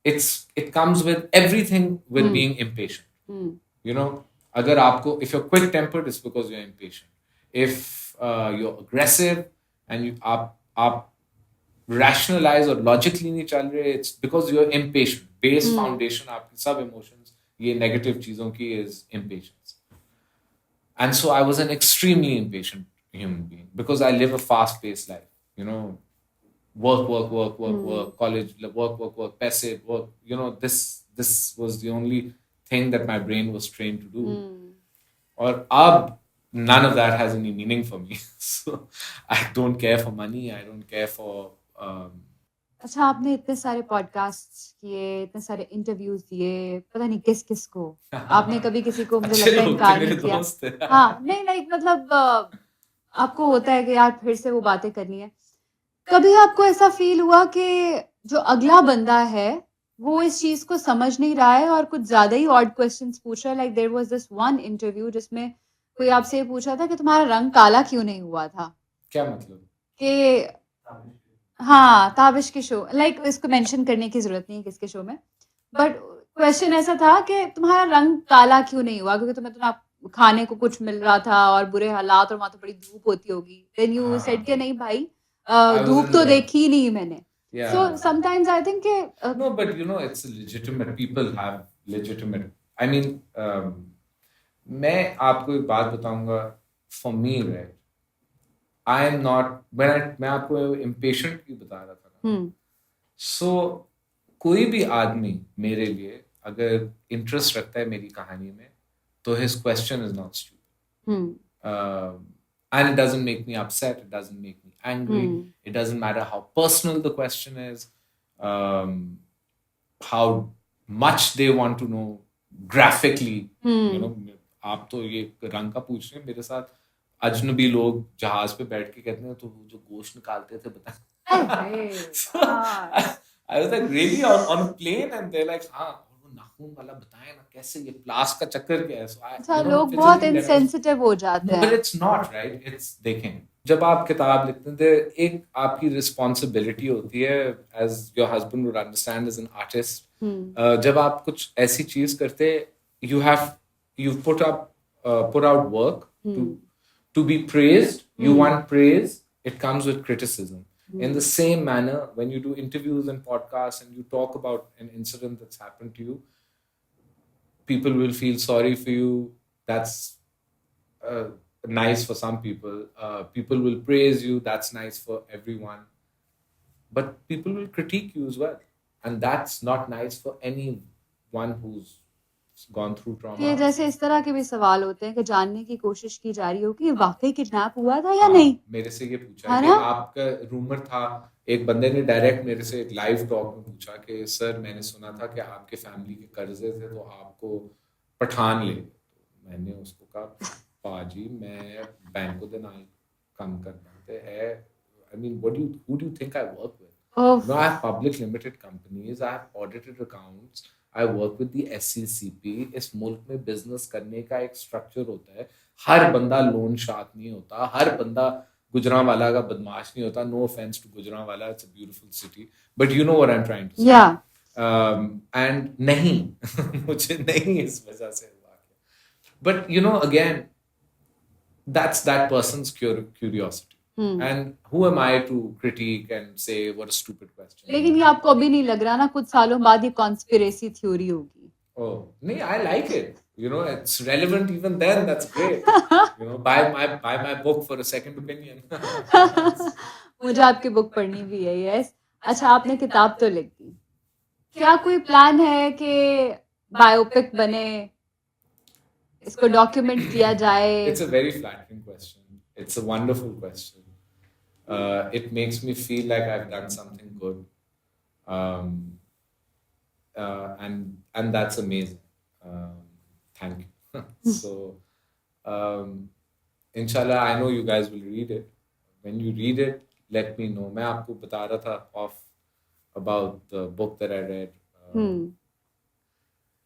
it comes with everything with being impatient. You know, if you're quick tempered, it's because you're impatient. If you're aggressive and you are rationalize or logically नहीं चल रहे, it's because you're impatient. Base foundation आपकी सब emotions, ये negative चीजों की is impatience. And so I was an extremely impatient human being because I live a fast-paced life. You know, work, college, work, passive work. You know, this was the only thing that my brain was trained to do. Or none of that has any meaning for me. So I don't care for money. I don't care for. अच्छा, आपने इतने सारे podcast किए, इतने सारे interviews दिए, पता नहीं किस किस को आपने कभी किसी को मुझे लगता है इनकार नहीं किया। हाँ, नहीं लाइक मतलब आपको होता है कि यार फिर से वो बातें करनी है। कभी आपको ऐसा फील हुआ कि जो अगला बंदा है वो इस चीज को समझ नहीं रहा है और कुछ ज्यादा ही ऑड क्वेश्चंस पूछ रहा है? Like there was this one interview जिसमें कोई आपसे ये पूछा था कि तुम्हारा रंग काला क्यों नहीं हुआ था? क्या मतलब? कि हाँ, ताबिश के शो, लाइक इसको मेंशन करने की जरूरत नहीं है किसके शो में, बट क्वेश्चन ऐसा था कि तुम्हारा रंग काला क्यों नहीं हुआ, क्योंकि तुम्हें तो खाने को कुछ मिल रहा था और बुरे हालात और वहां तो बड़ी धूप होती होगी. देन यू सेड कि नहीं भाई, धूप तो देखी ही नहीं मैंने. So sometimes I think no, but you know, it's legitimate. People have legitimate. I mean, मैं आपको एक बात बताऊंगा. For me, right, I am not. मैं आपको impatient की बता रहा था ना. So कोई भी आदमी मेरे लिए अगर इंटरेस्ट रखता है मेरी कहानी में, तो his question is not stupid. And it doesn't make me upset. It doesn't make me angry. It doesn't matter how personal the question is, how much they want to know graphically. You know, आप तो ये रंग का पूछ रहे हैं, मेरे साथ अजनबी लोग जहाज पे बैठ के कहते हैं तो जो गोश्त निकालते थे बता. So, I was like really on a plane and they're like, हाँ वो नाखून वाला बताएं ना कैसे, ये प्लास का चक्कर क्या है. So लोग बहुत insensitive हो जाते हैं. But it's not, right? It's देखें, जब आप किताब लिखते हैं एक आपकी रिस्पॉन्सिबिलिटी होती है, as your husband would understand as an artist. जब आप कुछ ऐसी चीज करते, you put out work to be praised. You want praise, it comes with criticism. In the same manner, when you do interviews and podcasts and you talk about an incident that's happened to you, people will feel sorry for you. That's nice for some people. People will praise you. That's nice for everyone. But people will critique you as well. And that's not nice for anyone who's gone through trauma. ये जैसे इस तरह के भी सवाल होते हैं कि जानने की कोशिश की जा रही हो कि वाकई किडनैप हुआ था या नहीं. मेरे से ये पूछा कि आपका रूमर था. एक बंदे ने डायरेक्ट मेरे से एक लाइव टॉक में पूछा कि सर मैंने सुना था कि आपके फैमिली के कर्जे थे तो आपको पठान ले. मैंने उसको कहा पाजी मैं बैंकों के नाल काम करता ते है. I mean, who do you think I work with? No, I have public limited companies. I have audited accounts. I work with the SCCP. इस मुल्क में बिजनेस करने का एक स्ट्रक्चर होता है. हर बंदा लोन शार्क नहीं होता. हर बंदा गुजरांवाला का बदमाश नहीं होता. No offense to Gujranwala, it's a beautiful city, but you know what I'm trying to say. Yeah. And नहीं मुझे नहीं इस वजह से हुआ. But you know, again, that's that person's curiosity. And who am I to critique and say what a stupid question? लेकिन ये आपको अभी नहीं लग रहा ना कुछ सालों बाद ये conspiracy theory होगी? Oh, नहीं, I like it. You know, it's relevant even then. That's great. You know, buy my book for a second opinion. मुझे आपकी बुक पढ़नी भी है. Yes. अच्छा, आपने किताब तो लिख दी. क्या कोई प्लान है कि बायोपिक बने, इसको डॉक्यूमेंट किया जाए? It's a very flattering question. It's a wonderful question. It makes me feel like I've done something good. And that's amazing. Thank you. So, inshallah, I know you guys will read it. When you read it, let me know. मैं आपको बता रहा था off about the book that I read.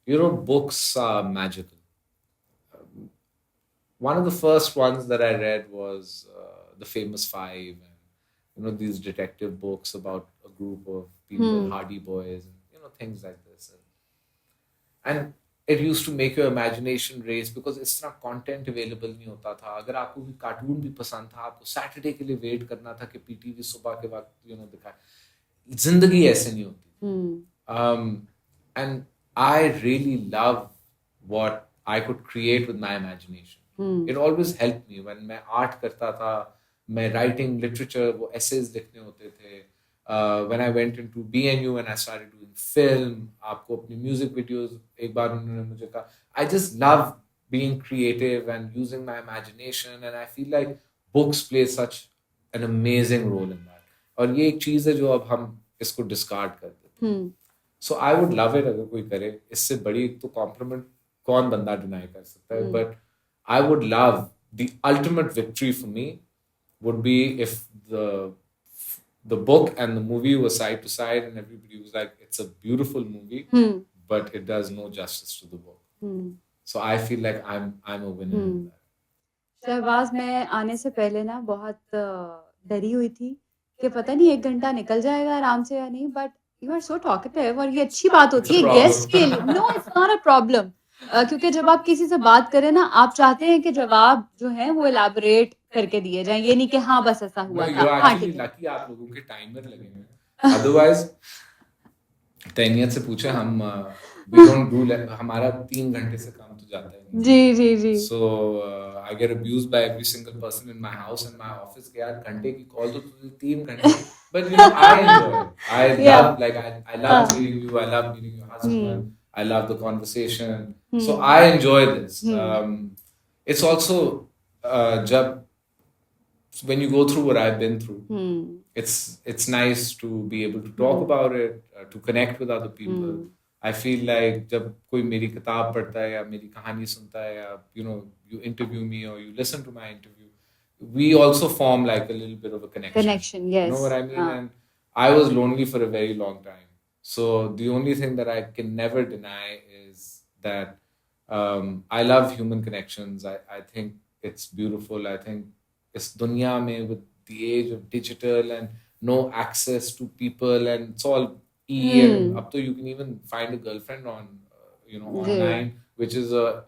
You know, books are magical. One of the first ones that I read was The Famous Five, and you know, these detective books about a group of people, Hardy Boys, and you know, things like this. And it used to make your imagination race because इस तरह content available नहीं होता था. अगर आपको भी cartoon भी पसंद था, आपको सैटरडे के लिए वेट करना था कि पीटीवी सुबह के वक्त you know दिखाए. जिंदगी ऐसे नहीं होती. And I really love what I could create with my imagination. It always helped me when मैं art करता था, मैं writing literature, वो essays लिखने होते थे. When I went into BNU and I started doing film, आपको अपनी music videos, एक बार उन्होंने मुझे कहा, I just love being creative and using my imagination, and I feel like books play such an amazing role in that. और ये एक चीज़ है जो अब हम इसको discard कर देते हैं. So I would love it अगर कोई करे. इससे बड़ी तो compliment कौन बंदा deny कर सकता है. But I would love, the ultimate victory for me would be if the book and the movie were side to side and everybody was like, it's a beautiful movie, but it does no justice to the book. So I feel like I'm a winner in that. Shahbaz, मैं आने से पहले ना बहुत डरी हुई थी कि पता नहीं 1 घंटा निकल जाएगा आराम से या नहीं, but you are so talkative और ये अच्छी बात होती है गेस्ट के लिए. No, it's not a problem. क्योंकि जब आप किसी से बात करें ना, आप चाहते हैं कि जवाब जो है वो एलैबोरेट करके दिए जाएं, ये नहीं कि हाँ बस ऐसा हुआ था. हाँ ठीक है. लकी आप लोगों के टाइमर लगे हैं, अदरवाइज तैनियत से पूछे हम we don't do हमारा 3 घंटे से काम तो जाता है नहीं. जी जी जी. So I get abused by every single person in my house and my office कि यार घंटे की कॉल तो तुझे 3 घंटे. But you know I enjoy it. I love like I love meeting you. I love meeting your husband. I love the conversation. So I enjoy this. It's also जब when you go through what I've been through, it's nice to be able to talk about it, to connect with other people. I feel like जब कोई मेरी किताब पढ़ता है या मेरी कहानी सुनता है या you interview me or you listen to my interview, we also form like a little bit of a connection. Yes. You know what I mean? And I was lonely for a very long time. So the only thing that I can never deny is that I love human connections. I think it's beautiful. I think इस दुनिया में with the age of digital and no access to people and it's all and up to you can even find a girlfriend on online, which is a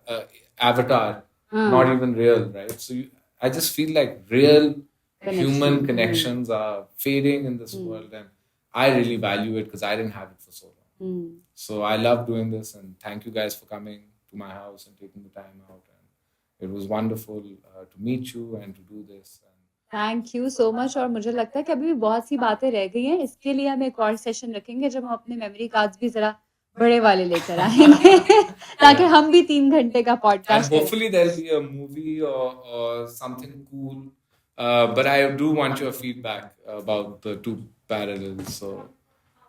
avatar, not even real, right? So I just feel like real human connections are fading in this world, and I really value it because I didn't have it for so long. So I love doing this, and thank you guys for coming to my house and taking the time out. And it was wonderful to meet you and to do this. Thank you so much. और मुझे लगता है कि अभी भी बहुत सी बातें रह गई हैं. इसके लिए हम एक और सेशन रखेंगे जब हम अपने मेमोरी कार्ड्स भी जरा बड़े वाले लेकर आएंगे ताकि हम भी 3 घंटे का पॉडकास्ट करें. Hopefully there'll be a movie or something cool. But I do want your feedback about the two parallels. So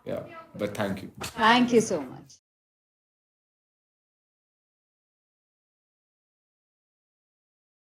yeah, but thank you. Thank you so much.